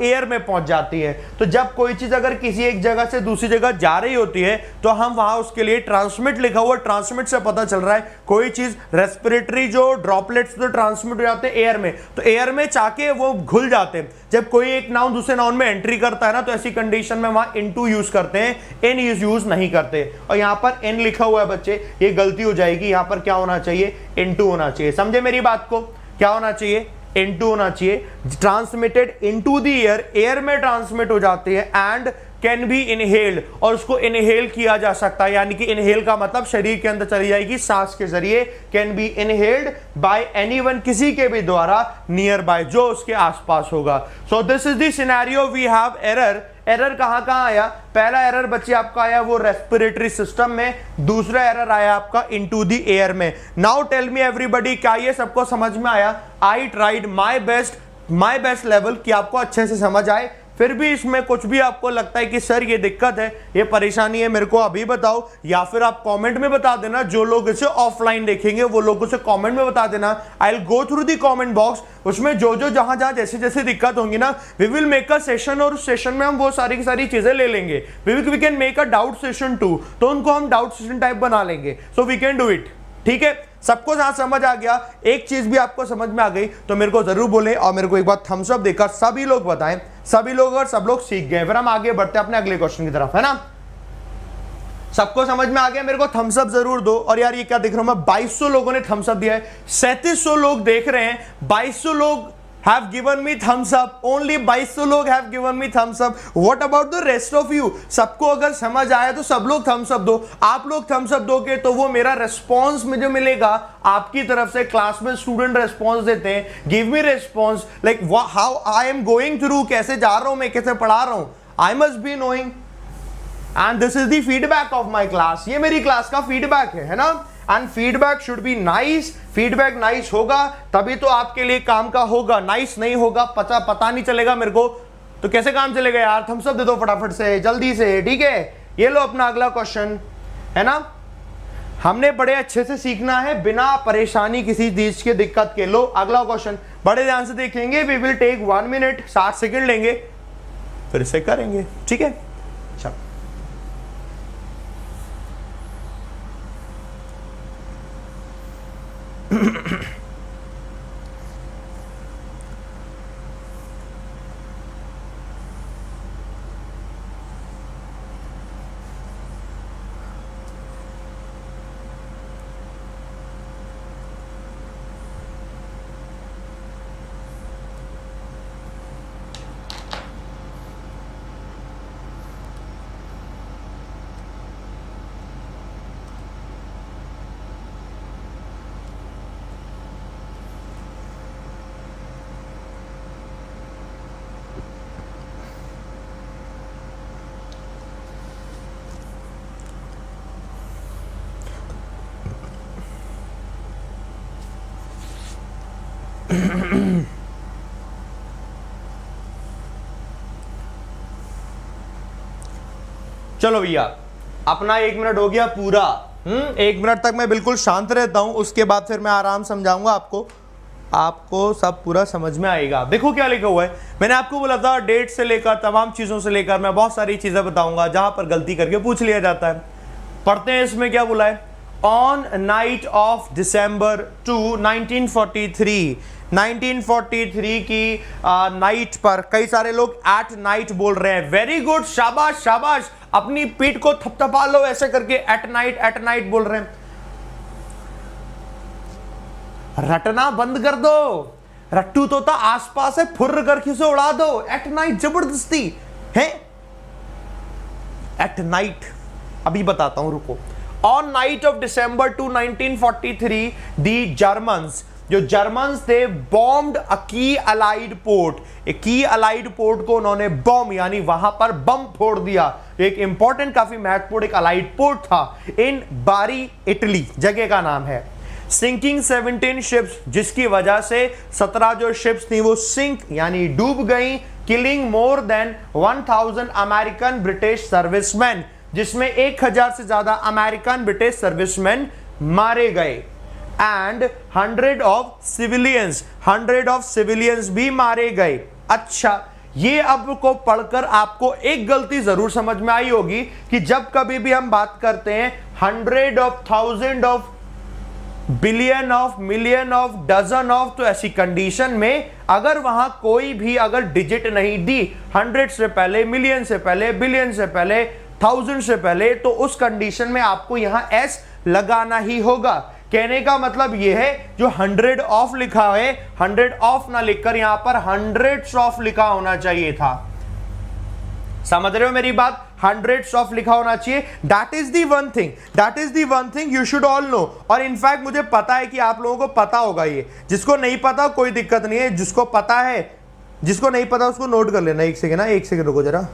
एयर में पहुंच जाती है। तो जब कोई चीज अगर किसी एक जगह से दूसरी जगह जा रही होती है तो हम वहां उसके लिए ट्रांसमिट लिखा हुआ, ट्रांसमिट से पता चल रहा है कोई चीज, रेस्पिरेटरी जो ड्रॉपलेट्स तो ट्रांसमिट हो जाते हैं एयर में, तो एयर में जाके वो घुल जाते हैं। जब कोई एक नाउन दूसरे नाउन में एंट्री करता है ना, तो ऐसी कंडीशन में वहां इनटू यूज करते हैं, इन यूज नहीं करते। और यहां पर इन लिखा हुआ है बच्चे, ये गलती हो जाएगी, यहां पर क्या होना चाहिए, इनटू होना चाहिए। समझे मेरी बात को, क्या होना चाहिए, इनटू होना चाहिए। Transmitted into the air, air में ट्रांसमिट हो जाती है, एंड कैन बी इनहेल्ड, और उसको इनहेल किया जा सकता है, यानी कि इनहेल का मतलब शरीर के अंदर चली जाएगी सांस के जरिए। Can be inhaled bye anyone, किसी के भी द्वारा, नियर बाय, जो उसके आसपास होगा। So this is the scenario we have. Error, error कहां कहां आया, पहला एरर बच्चे आपका आया वो रेस्पिरेटरी सिस्टम में, दूसरा एरर आया आपका इनटू द एयर में। नाउ टेल मी एवरीबॉडी, क्या ये सबको समझ में आया? I tried my best level कि आपको अच्छे से समझ आए। फिर भी इसमें कुछ भी आपको लगता है कि सर ये दिक्कत है, ये परेशानी है, मेरे को अभी बताओ, या फिर आप कमेंट में बता देना। जो लोग इसे ऑफलाइन देखेंगे वो लोग उसे कमेंट में बता देना। I will go through the comment box, उसमें जो जहां जैसे जैसे दिक्कत होंगी ना, we will make a session, और उस सेशन में हम वो सारी की सारी चीजें ले लेंगे। We can make a doubt session 2, तो उनको हम डाउट सेशन टाइप बना लेंगे। So we can do it, ठीक है। सबको जहां समझ आ गया, एक चीज भी आपको समझ में आ गई तो मेरे को जरूर बोले, और मेरे को एक बार थम्स अप देकर सभी लोग बताएं, सभी लोग और सब लोग सीख गए। फिर हम आगे बढ़ते हैं अपने अगले क्वेश्चन की तरफ, है ना। सबको समझ में आ गया, मेरे को थम्स अप जरूर दो। और यार ये क्या देख रहा हूं मैं, 2200 लोगों ने थम्स अप दिया है, 3700 लोग देख रहे हैं, 2200 लोग have given me thumbs up, only 2200 लोग have given me thumbs up. What about the rest of you? सबको अगर समझ आया तो सब लोग thumbs up दो। आप लोग thumbs up दोगे तो वो मेरा response में जो मिलेगा आपकी तरफ से, क्लास में स्टूडेंट response देते हैं, give me response like how I am going through, कैसे जा रहा हूं मैं, कैसे पढ़ा रहा हूं, I must be knowing, and this is the feedback of my class. ये मेरी क्लास का फीडबैक है ना। And feedback should be nice, feedback nice होगा तभी तो आपके लिए काम का होगा, नाइस नहीं होगा, पता नहीं चलेगा मेरे को तो कैसे काम चलेगा यार। थम्स अप दे दो फटाफट से, जल्दी से, ठीक है। ये लो अपना अगला क्वेश्चन, है ना। हमने बड़े अच्छे से सीखना है बिना परेशानी किसी चीज की दिक्कत के। लो अगला क्वेश्चन बड़े ध्यान से देखेंगे, we will take 1 minute, 60 second लेंगे, फिर से करेंगे, ठीक है। चलो चलो भैया, अपना 1 मिनट हो गया पूरा। 1 मिनट तक मैं बिल्कुल शांत रहता हूं, उसके बाद फिर मैं आराम समझाऊंगा आपको सब पूरा समझ में आएगा। देखो क्या लिखा हुआ है, मैंने आपको बोला था डेट से लेकर तमाम चीजों से लेकर मैं बहुत सारी चीजें बताऊंगा जहां पर गलती करके पूछ लिया जाता है। पढ़ते हैं इसमें क्या बोला है। ऑन नाइट ऑफ दिसंबर 2 1943 की नाइट पर, कई सारे लोग एट नाइट बोल रहे हैं, वेरी गुड, शाबाश शाबाश, अपनी पीठ को थपथपा लो ऐसे करके, एट नाइट बोल रहे हैं। रटना बंद कर दो, रट्टू तोता आसपास है, फुर्र करके उसे उड़ा दो, एट नाइट जबरदस्ती है, एट नाइट। अभी बताता हूं, रुको। On night of December 2 1943 the Germans, जो जर्मन्स थे, बॉम्ब्ड अ की अलाइड पोर्ट, एक की अलाइड पोर्ट को उन्होंने बॉम्ब यानी वहां पर बम फोड़ दिया। एक इंपॉर्टेंट, काफी महत्वपूर्ण एक अलाइड पोर्ट था इन बारी, इटली जगह का नाम है। सिंकिंग 17 शिप्स, जिसकी वजह से 17 जो शिप्स थी वो सिंक यानी डूब गई, killing more than 1000 American British serviceman, जिसमें 1000 से ज्यादा अमेरिकन ब्रिटिश सर्विसमैन मारे गए, एंड 100 ऑफ सिविलियंस भी मारे गए। अच्छा, ये अब को पढ़कर आपको एक गलती जरूर समझ में आई होगी कि जब कभी भी हम बात करते हैं 100 of, 1000 of, billion of, million of, dozen of, तो ऐसी कंडीशन में अगर वहां कोई भी अगर डिजिट नहीं दी 100 से पहले, मिलियन से पहले, बिलियन से पहले, 1000 से पहले, तो उस कंडीशन में आपको यहां एस लगाना ही होगा। कहने का मतलब यह है, जो 100 ऑफ लिखा है, 100 ऑफ ना लिखकर यहां पर 100 ऑफ लिखा होना चाहिए था। समझ रहे हो मेरी बात? 100 ऑफ लिखा होना चाहिए। That is the one thing you should all know. और इनफैक्ट मुझे पता है कि आप लोगों को पता होगा ये, जिसको नहीं पता कोई दिक्कत नहीं है, जिसको पता है, जिसको नहीं पता उसको नोट कर लेना। एक सेकंड रुको जरा,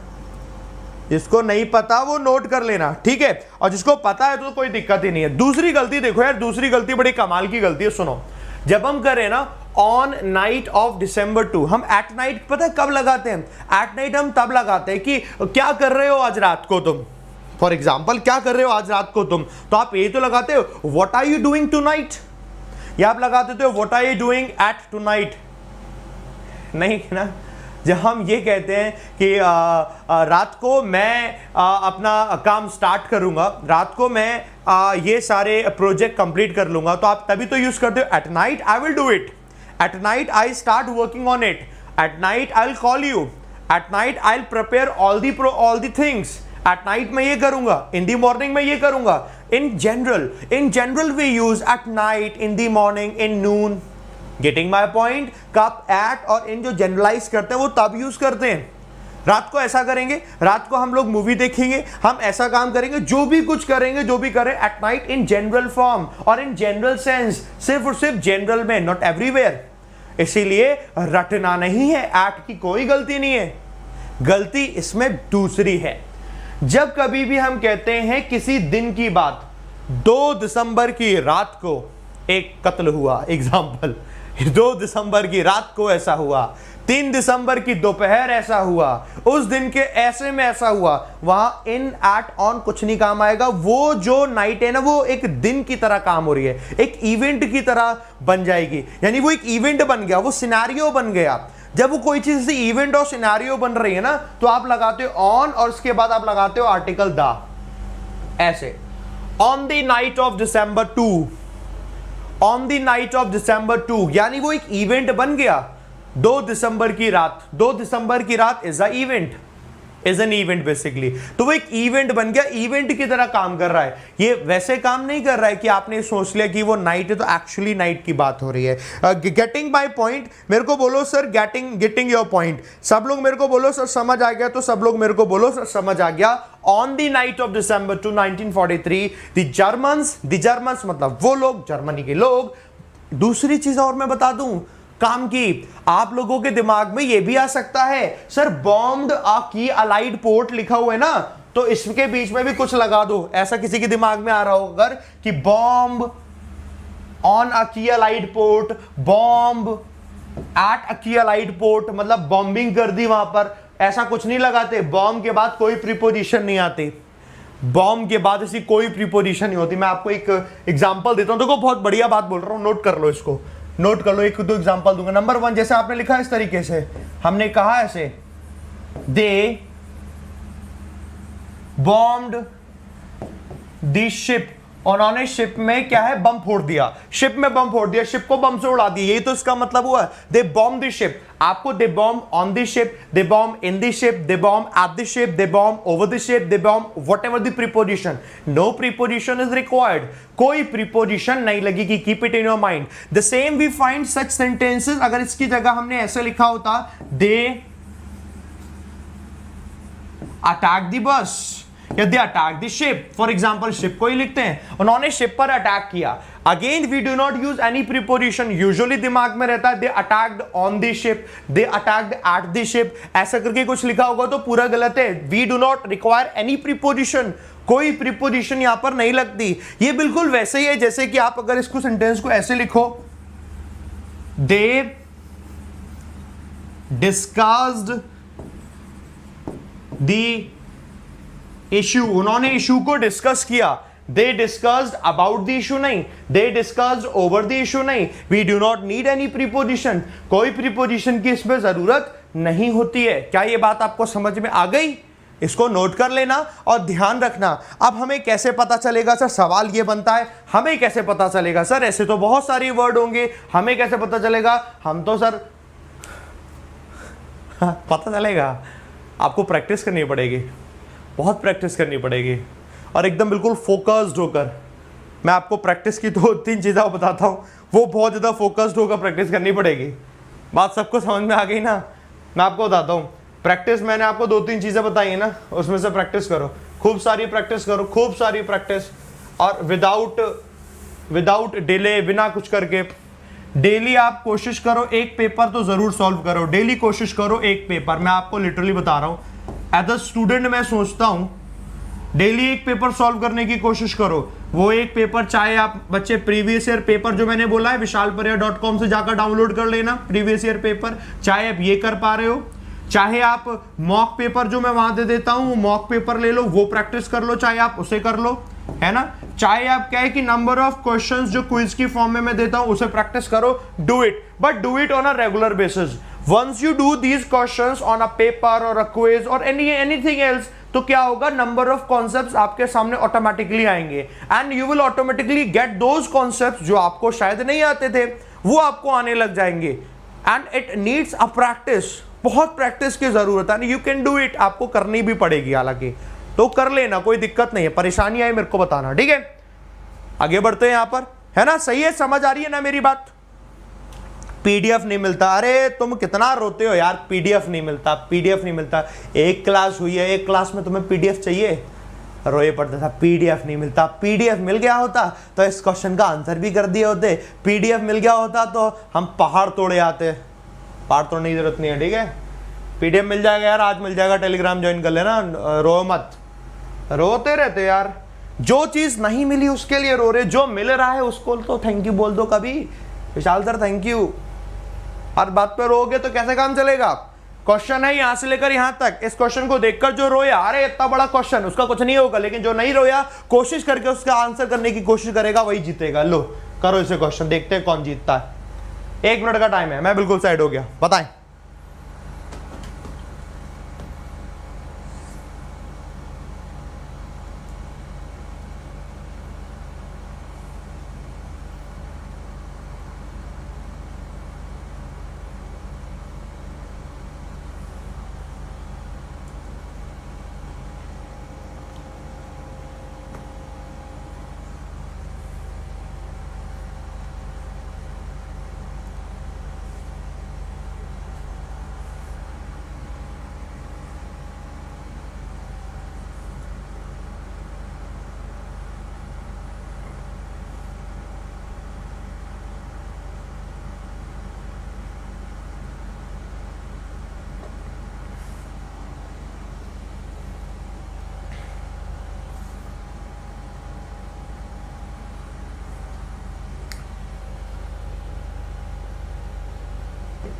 जिसको नहीं पता वो नोट कर लेना, ठीक है? और जिसको पता है तो कोई दिक्कत ही नहीं है। दूसरी गलती देखो यार, दूसरी गलती बड़ी कमाल की गलती है, सुनो। जब हम करें ना ऑन नाइट ऑफ दिसंबर 2, हम एट नाइट पता है कब लगाते हैं? एट नाइट हम तब लगाते हैं कि क्या कर रहे हो आज रात को तुम, फॉर एग्जाम्पल क्या कर रहे हो आज रात को तुम, तो आप ये तो लगाते हो what are you doing tonight, या आप लगा देते हो what are you doing at tonight, नहीं ना? जब हम ये कहते हैं कि रात को मैं अपना काम स्टार्ट करूंगा, रात को मैं ये सारे प्रोजेक्ट कंप्लीट कर लूंगा, तो आप तभी तो यूज करते हो at night I will do it, at night I start working on it, at night I will call you, at night I will prepare all the things, at night में ये करूंगा, इन दी मॉर्निंग में ये करूंगा। In general we use at night, in the morning, in noon. Getting my point? कब एट और इन जो जनरलाइज करते हैं वो तब यूज करते हैं। रात को ऐसा करेंगे, रात को हम लोग मूवी देखेंगे, हम ऐसा काम करेंगे, जो भी कुछ करेंगे, जो भी करें eight night in general form और इन जनरल सेंस, सिर्फ और सिर्फ जनरल में, नॉट एवरीवेयर। इसीलिए रटना नहीं है, एट की कोई गलती नहीं है, गलती इसमें दूसरी है। जब कभी भी हम कहते हैं किसी दिन की बात, 2 दिसंबर की रात को एक कत्ल हुआ, एग्जाम्पल 2 दिसंबर की रात को ऐसा हुआ, 3 दिसंबर की दोपहर ऐसा हुआ, उस दिन के ऐसे में ऐसा हुआ, वहां इन, एट, ऑन कुछ नहीं काम आएगा। वो जो नाइट है ना, वो एक दिन की तरह काम हो रही है, एक इवेंट की तरह बन जाएगी, यानी वो एक इवेंट बन गया, वो सिनेरियो बन गया। जब वो कोई चीज से इवेंट और सिनेरियो बन रही है ना, तो आप लगाते हो ऑन और उसके बाद आप लगाते हो आर्टिकल द, ऐसे। On the night of December 2, on the night of December 2, यानी वो एक इवेंट बन गया। 2 दिसंबर की रात, 2 दिसंबर की रात is a event, is an event basically. तो वो एक इवेंट बन गया, इवेंट की तरह काम कर रहा है। ये वैसे काम नहीं कर रहा है कि आपने सोच लिया कि वो नाइट है तो एक्चुअली नाइट की बात हो रही है। Getting my point? मेरे को बोलो सर गेटिंग योर पॉइंट। सब लोग मेरे को बोलो सर समझ आ गया, तो सब लोग मेरे को बोलो सर समझ आ गया। On the night of December 2 1943 the Germans मतलब वो लोग, जर्मनी के लोग। दूसरी चीज और मैं बता दूं काम की, आप लोगों के दिमाग में यह भी आ सकता है सर बॉम्ब्ड अ की अलाइड पोर्ट लिखा हुआ है ना, तो इसके बीच में भी कुछ लगा दो। ऐसा किसी के दिमाग में आ रहा होगा कि बॉम्ब ऑन अ की allied port, bomb at a की अलाइड पोर्ट, मतलब बॉम्बिंग कर दी वहां पर, ऐसा कुछ नहीं लगाते। बॉम्ब के बाद कोई प्रीपोजिशन नहीं आती, बॉम्ब के बाद ऐसी कोई प्रीपोजिशन नहीं होती। मैं आपको एक एग्जांपल देता हूं, देखो बहुत बढ़िया बात बोल रहा हूं, नोट कर लो इसको, नोट कर लो। एक दो एग्जांपल दूंगा। नंबर 1, जैसे आपने लिखा इस तरीके से, हमने कहा ऐसे, दे बॉम्ब्ड द शिप, उन्होंने शिप में क्या है, बम फोड़ दिया, शिप में बम फोड़ दिया, शिप को बम से उड़ा दिया, यही तो इसका मतलब हुआ। दे बॉम्ब द शिप, आपको they bomb on the ship, they bomb in the ship, they bomb at the ship, they bomb over the ship, they bomb whatever the preposition, no preposition is required, कोई प्रीपोजिशन नहीं लगेगी, keep it in your mind. The same we find such sentences, अगर इसकी जगह हमने ऐसे लिखा होता, दे अटैक द बस या they attack the ship, for example ship को ही लिखते हैं, उन्होंने शिप पर अटैक किया। Again we do not use any preposition, usually दिमाग में रहता है they attacked on the ship, they attacked at the ship, ऐसा करके कुछ लिखा होगा तो पूरा गलत है। We do not require any preposition, कोई प्रीपोजिशन यहां पर नहीं लगती। ये बिल्कुल वैसे ही है जैसे कि आप अगर इसको सेंटेंस को ऐसे लिखो, दे डिस्कस्ड द इशू, उन्होंने इशू को डिस्कस किया, they discussed about the issue नहीं, they discussed over the issue नहीं। We do not need any preposition, कोई प्रीपोजिशन की इसमें जरूरत नहीं होती है। क्या ये बात आपको समझ में आ गई? इसको नोट कर लेना और ध्यान रखना। अब हमें कैसे पता चलेगा सर, सवाल ये बनता है हमें कैसे पता चलेगा सर, ऐसे तो बहुत सारे वर्ड होंगे, हमें कैसे पता चलेगा? हम तो सर पता चलेगा, आपको प्रैक्टिस करनी पड़ेगी, बहुत प्रैक्टिस करनी पड़ेगी और एकदम बिल्कुल फोकस्ड होकर। मैं आपको प्रैक्टिस की 2-3 चीज़ें बताता हूँ, वो बहुत ज़्यादा फोकस्ड होकर प्रैक्टिस करनी पड़ेगी। बात सबको समझ में आ गई ना? मैं आपको बताता हूँ, प्रैक्टिस मैंने आपको 2-3 चीज़ें बताई है ना, उसमें से प्रैक्टिस करो, खूब सारी प्रैक्टिस करो, खूब सारी प्रैक्टिस, और विदाउट डिले, बिना कुछ करके डेली आप कोशिश करो एक पेपर तो ज़रूर सॉल्व करो, डेली कोशिश करो एक पेपर। मैं आपको लिटरली बता रहा हूँ, एज अ स्टूडेंट मैं सोचता हूं डेली एक पेपर सॉल्व करने की कोशिश करो। वो एक पेपर चाहे आप बच्चे प्रीवियस ईयर पेपर जो मैंने बोला है vishalparya.com से जाकर डाउनलोड कर लेना, प्रीवियस ईयर पेपर, चाहे आप ये कर पा रहे हो, चाहे आप मॉक पेपर जो मैं वहां दे देता हूं मॉक पेपर ले लो, वो प्रैक्टिस कर लो, चाहे आप उसे कर लो, है ना। चाहे आप क्या है कि नंबर ऑफ क्वेश्चंस जो क्विज की फॉर्म में मैं देता हूं उसे प्रैक्टिस करो, do it, but do it on a regular basis. Once you do these questions on a paper or a quiz or anything else, तो क्या होगा, नंबर ऑफ कॉन्सेप्ट्स आपके सामने ऑटोमेटिकली आएंगे and you will automatically get those concepts जो आपको शायद नहीं आते थे, वो आपको आने लग जाएंगे। And it needs a practice, बहुत प्रैक्टिस की जरूरत है, यू कैन डू इट, आपको करनी भी पड़ेगी हालांकि, तो कर लेना, कोई दिक्कत नहीं है, परेशानी आए मेरे को बताना, ठीक है। आगे बढ़ते हैं यहां पर, है ना, सही है, समझ आ रही है ना मेरी बात। पीडीएफ नहीं मिलता, अरे तुम कितना रोते हो यार, पीडीएफ नहीं मिलता, पीडीएफ नहीं मिलता। एक क्लास हुई है, एक क्लास में तुम्हें पीडीएफ चाहिए, रोए पड़ता था, पीडीएफ नहीं मिलता। पीडीएफ मिल गया होता तो इस क्वेश्चन का आंसर भी कर दिए होते, पीडीएफ मिल गया होता तो हम पहाड़ तोड़े आते। पहाड़ तोड़ने की जरूरत नहीं है, ठीक है, पीडीएफ मिल जाएगा यार, आज मिल जाएगा, टेलीग्राम ज्वाइन कर लेना, रो मत, रोते रहते यार, जो चीज नहीं मिली उसके लिए रो रहे, जो मिल रहा है उसको तो थैंक यू बोल दो कभी, विशाल सर थैंक यू। हर बात पे रोगे तो कैसे काम चलेगा? क्वेश्चन है यहां से लेकर यहां तक, इस क्वेश्चन को देखकर जो रोया, अरे इतना बड़ा क्वेश्चन, उसका कुछ नहीं होगा, लेकिन जो नहीं रोया कोशिश करके उसका आंसर करने की कोशिश करेगा वही जीतेगा। लो करो इसे क्वेश्चन, देखते हैं कौन जीतता है। 1 मिनट का टाइम है, मैं बिल्कुल साइड हो गया, बताएं।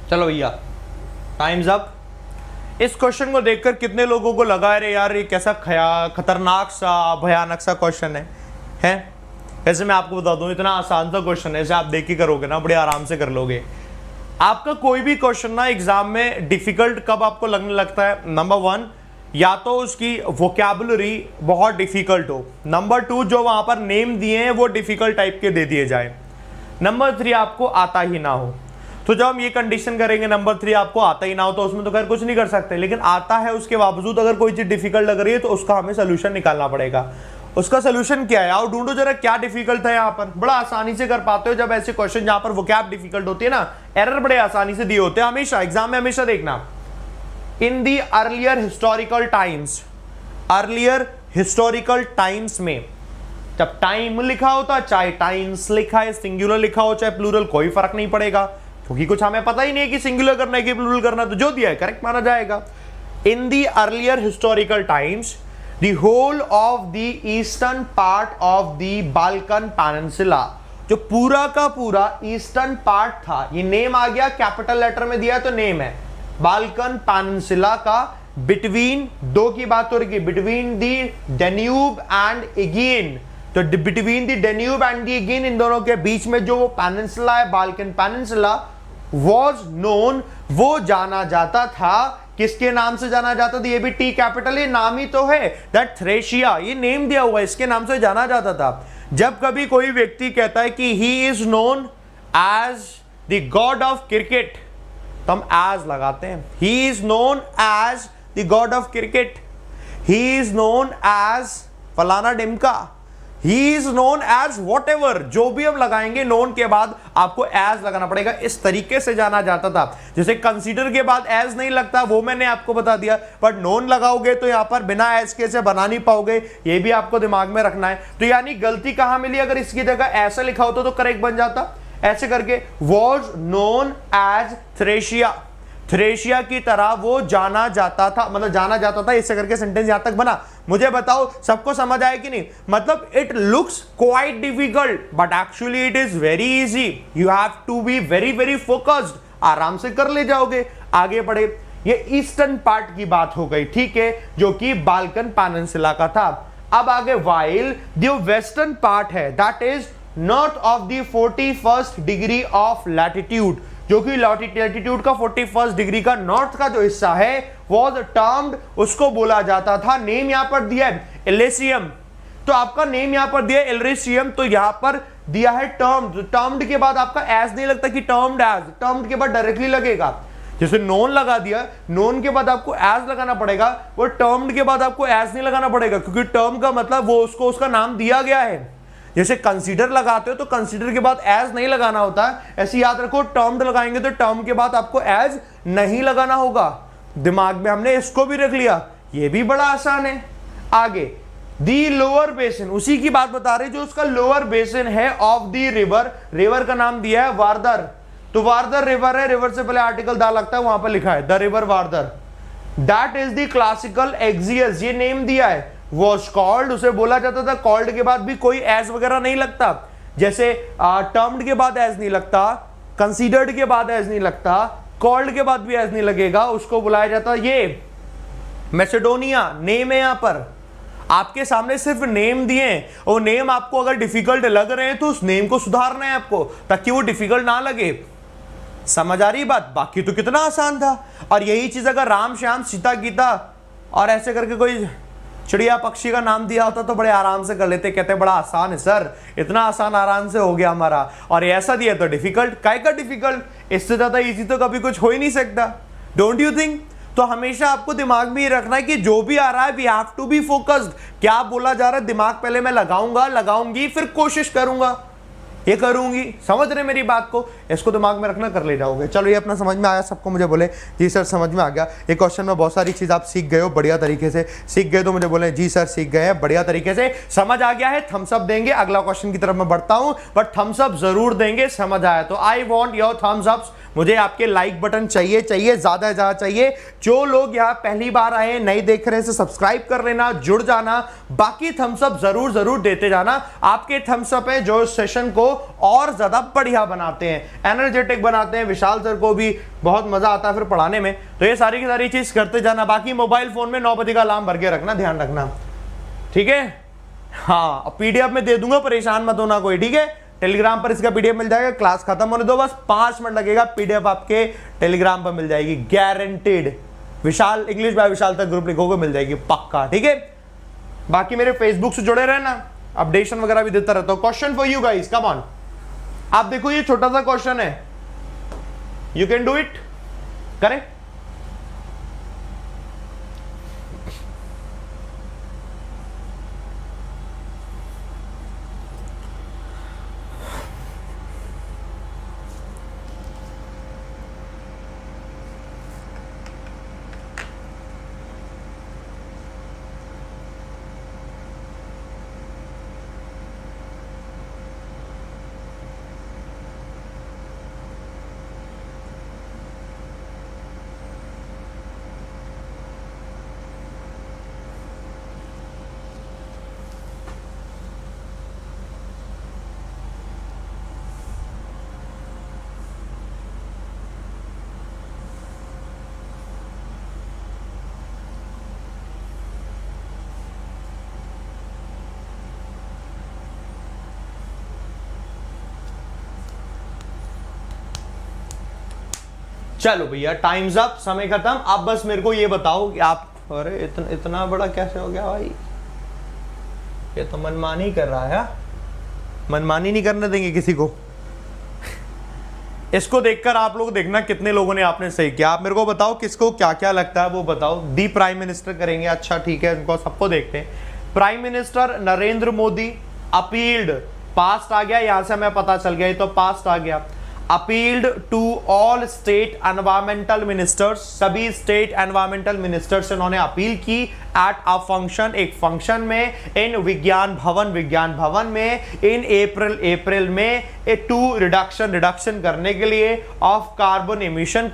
चलो भैया, टाइम्स अप। इस क्वेश्चन को देखकर कितने लोगों को लगा अरे यार ये कैसा खतरनाक सा भयानक सा क्वेश्चन है? वैसे मैं आपको बता दूं, इतना आसान सा क्वेश्चन है, इसे आप देख के करोगे ना बड़े आराम से कर लोगे। आपका कोई भी क्वेश्चन ना एग्जाम में डिफिकल्ट कब आपको लगने लगता है? नंबर 1, या तो उसकी वोकैबुलरी बहुत डिफिकल्ट हो। नंबर 2, जो वहां पर नेम दिए हैं वो डिफिकल्ट टाइप के दे दिए जाए। नंबर 3, आपको आता ही ना हो। तो जब हम ये कंडीशन करेंगे नंबर 3 आपको आता ही ना हो, तो उसमें तो खैर कुछ नहीं कर सकते, लेकिन आता है उसके बावजूद अगर कोई चीज डिफिकल्ट लग रही है तो उसका हमें सोल्यूशन निकालना पड़ेगा। उसका सोल्यूशन क्या है? आओ ढूंढो जरा क्या डिफिकल्ट है। यहाँ पर बड़ा आसानी से कर पाते हो जब ऐसे क्वेश्चन जहां पर वोकैब डिफिकल्ट होती है ना, एरर बड़े आसानी से दिए होते हैं हमेशा एग्जाम में। हमेशा देखना, इन दी अर्लियर हिस्टोरिकल टाइम्स में जब टाइम लिखा होता, चाहे टाइम्स लिखा है, सिंगुलर लिखा हो चाहे प्लूरल, कोई फर्क नहीं पड़ेगा, क्योंकि कुछ हमें पता ही नहीं है कि सिंगुलर करना है कि प्लूरल करना, तो जो दिया है करेक्ट माना जाएगा। In the earlier historical times the whole of the eastern part of the Balkan Peninsula, जो पूरा का पूरा ईस्टर्न पार्ट था, ये नेम आ गया कैपिटल लेटर में दिया है तो नेम है बाल्कन पेनिनसुला का। बिटवीन, दो की बात हो रही है, between the Danube and Aegean, तो between the Danube and the Aegean, इन दोनों के बीच में जो वो पेनिनसुला है बाल्कन पेनिनसुला, was known, वो जाना जाता था, किसके नाम से जाना जाता था? ये भी टी कैपिटल, ये नाम ही तो है, दैट थ्रेशिया, ये नेम दिया हुआ है, इसके नाम से जाना जाता था। जब कभी कोई व्यक्ति कहता है कि he is known as the god of cricket, तो हम एज लगाते हैं। He is known as the god of cricket, he is known as फलाना डिमका, he is known as whatever, जो भी हम लगाएंगे नोन के बाद आपको एज लगाना पड़ेगा। इस तरीके से जाना जाता था। जैसे कंसीडर के बाद एज नहीं लगता, वो मैंने आपको बता दिया, बट नोन लगाओगे तो यहां पर बिना एज के से बना नहीं पाओगे, ये भी आपको दिमाग में रखना है। तो यानी गलती कहां मिली? अगर इसकी जगह ऐसा लिखा होता तो करेक्ट बन जाता, ऐसे करके वॉज नोन एज थ्रेशिया, थ्रेशिया की तरह वो जाना जाता था, मतलब जाना जाता था, इससे करके सेंटेंस यहां तक बना। मुझे बताओ सबको समझ आया कि नहीं? मतलब it looks quite difficult but actually it is very easy, you have to be very very focused, आराम से कर ले जाओगे। आगे बढ़े, ये ईस्टर्न पार्ट की बात हो गई, ठीक है, जो कि बाल्कन पेनिनसुला का था। अब आगे वाइल द वेस्टर्न पार्ट है, that is north of the 41st degree of latitude, जो कि लैटिट्यूड का 41st डिग्री का नॉर्थ का जो हिस्सा है वॉज टर्म्ड, उसको बोला जाता था, नेम यहां पर दिया है एलेसियम, तो आपका नेम यहां पर दिया है एलेसियम, तो यहां पर दिया है टर्म्ड, टर्म्ड के बाद आपका एज नहीं लगता कि टर्म्ड एज, टर्म्ड के बाद डायरेक्टली लगेगा। जैसे नोन लगा दिया, नोन के बाद आपको एज लगाना पड़ेगा, वो टर्म्ड के बाद आपको एज नहीं लगाना पड़ेगा, क्योंकि टर्म का मतलब वो उसको उसका नाम दिया गया है। जैसे कंसीडर लगाते हो तो कंसीडर के बाद एज नहीं लगाना होता, ऐसे याद रखो, टर्म्ड लगाएंगे तो टर्म के बाद आपको एज नहीं लगाना होगा। दिमाग में हमने इसको भी रख लिया, ये भी बड़ा आसान है। आगे दी लोअर बेसिन, उसी की बात बता रहे जो उसका लोअर बेसिन है ऑफ दी रिवर, रिवर का नाम दिया है वारदर, तो वारदर रिवर है, रिवर से पहले आर्टिकल दा लगता है, वहां पर लिखा है the river Vardar, that is the classical Axios, ये नेम दिया है, was called, उसे बोला जाता था, कॉल्ड के बाद भी कोई एज वगैरह नहीं लगता, जैसे टर्म्ड के बाद एज नहीं लगता, कंसीडर्ड के बाद एज नहीं लगता, कॉल्ड के बाद भी एज नहीं लगेगा, उसको बुलाया जाता ये मैसेडोनिया, नेम है यहां पर आपके सामने सिर्फ नेम दिए, और नेम आपको अगर डिफिकल्ट लग रहे हैं तो उस नेम को सुधारना है आपको, ताकि वो डिफिकल्ट ना लगे। समझ आ रही बात? बाकी तो कितना आसान था। और यही चीज अगर राम श्याम सीता गीता और ऐसे करके कोई चिड़िया पक्षी का नाम दिया होता तो बड़े आराम से कर लेते, कहते बड़ा आसान है सर, इतना आसान आराम से हो गया हमारा, और ऐसा दिया तो डिफिकल्ट, काय का डिफिकल्ट, इससे ज्यादा इजी तो कभी कुछ हो ही नहीं सकता, डोंट यू थिंक? तो हमेशा आपको दिमाग में ये रखना है कि जो भी आ रहा है we have to be focused, क्या बोला जा रहा है दिमाग पहले मैं लगाऊंगी, फिर कोशिश करूंगा, ये करूंगी, समझ रहे मेरी बात को? इसको दिमाग में रखना, कर ले जाओगे। चलो ये अपना समझ में आया सबको? मुझे बोले जी सर समझ में आ गया, ये क्वेश्चन में बहुत सारी चीज आप सीख गए हो, बढ़िया तरीके से सीख गए, तो मुझे बोले जी सर सीख गए हैं, बढ़िया तरीके से समझ आ गया है, थम्स अप देंगे। अगला क्वेश्चन की तरफ मैं बढ़ता हूं, बट थम्स अप जरूर देंगे, समझ आया तो। I want your thumbs ups, मुझे आपके लाइक बटन चाहिए ज्यादा ज्यादा चाहिए। जो लोग यहाँ पहली बार आए हैं, नहीं देख रहे हैं, सब्सक्राइब कर लेना, जुड़ जाना, बाकी थम्स अप जरूर जरूर देते जाना। आपके थम्स अप है जो सेशन को और ज्यादा बढ़िया बनाते हैं, एनर्जेटिक बनाते हैं। विशाल सर को भी बहुत मजा आता है फिर पढ़ाने में। तो ये सारी की सारी चीज करते जाना। बाकी मोबाइल फोन में 9 बजे का अलार्म भर के रखना, ध्यान रखना, ठीक है। हाँ, पीडीएफ में दे दूंगा, परेशान मत होना कोई, ठीक है। टेलीग्राम पर इसका पीडीएफ मिल जाएगा, क्लास खत्म होने दो, बस 5 मिनट लगेगा, पीडीएफ आपके टेलीग्राम पर मिल जाएगी, गारंटेड। विशाल इंग्लिश बाय विशाल तक ग्रुप लिखोगे मिल जाएगी पक्का, ठीक है। बाकी मेरे फेसबुक से जुड़े रहना, अपडेशन वगैरह भी देता रहता हूं। Question for you guys, come on. आप देखो ये छोटा सा क्वेश्चन है, यू कैन डू इट, करें। चलो भैया, टाइम्स अप, समय खत्म। अब बस मेरे को ये बताओ कि आप, अरे इतना बड़ा कैसे हो गया भाई, ये तो मनमानी कर रहा है। मनमानी नहीं करने देंगे किसी को। इसको देखकर आप लोग देखना कितने लोगों ने आपने सही किया। आप मेरे को बताओ किसको क्या क्या लगता है वो बताओ। दी प्राइम मिनिस्टर करेंगे, अच्छा ठीक है, उनको सबको देखते हैं। Prime minister Narendra Modi appealed, past आ गया, यहां से हमें पता चल गया, ये तो पास्ट आ गया। Appealed to all state environmental ministers, सभी स्टेट एनवायरमेंटल मिनिस्टर्स से उन्होंने अपील की एट अ फंक्शन, एक फंक्शन में, इन विज्ञान भवन में, इन अप्रैल में, टू रिडक्शन करने के लिए ऑफ कार्बन एमिशन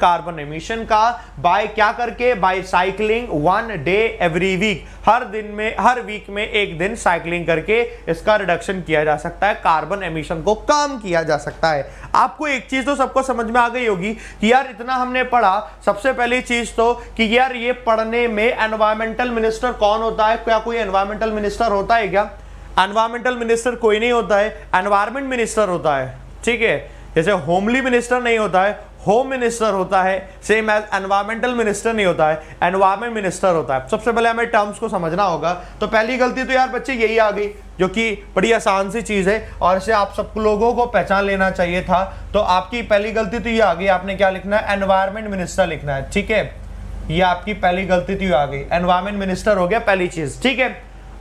का, बाय क्या करके, by cycling 1 day every week, हर वीक में एक दिन साइकिलिंग करके इसका रिडक्शन किया जा सकता है, कार्बन एमिशन को कम किया जा सकता है। आपको एक चीज तो सबको समझ में आ गई होगी कि यार इतना हमने पढ़ा, सबसे पहली चीज तो कि यार ये पढ़ने में एनवायरमेंटल मिनिस्टर कौन होता है, क्या कोई एनवायरमेंटल मिनिस्टर होता है क्या? एनवायरमेंटल मिनिस्टर कोई नहीं होता है, एनवायरमेंट मिनिस्टर होता है, ठीक है। जैसे होमली मिनिस्टर नहीं होता है, होम मिनिस्टर होता है, सेम एज एनवायरमेंटल मिनिस्टर नहीं होता है, एनवायरमेंट मिनिस्टर होता है। सबसे पहले हमें टर्म्स को समझना होगा। तो पहली गलती तो यार बच्चे यही आ गई, जो कि बड़ी आसान सी चीज है और इसे आप सब लोगों को पहचान लेना चाहिए था। तो आपकी पहली गलती तो ये आ गई, आपने क्या लिखना है, एनवायरमेंट मिनिस्टर लिखना है, ठीक है। ये आपकी पहली गलती तो ये आ गई, एनवायरमेंट मिनिस्टर हो गया पहली चीज, ठीक है।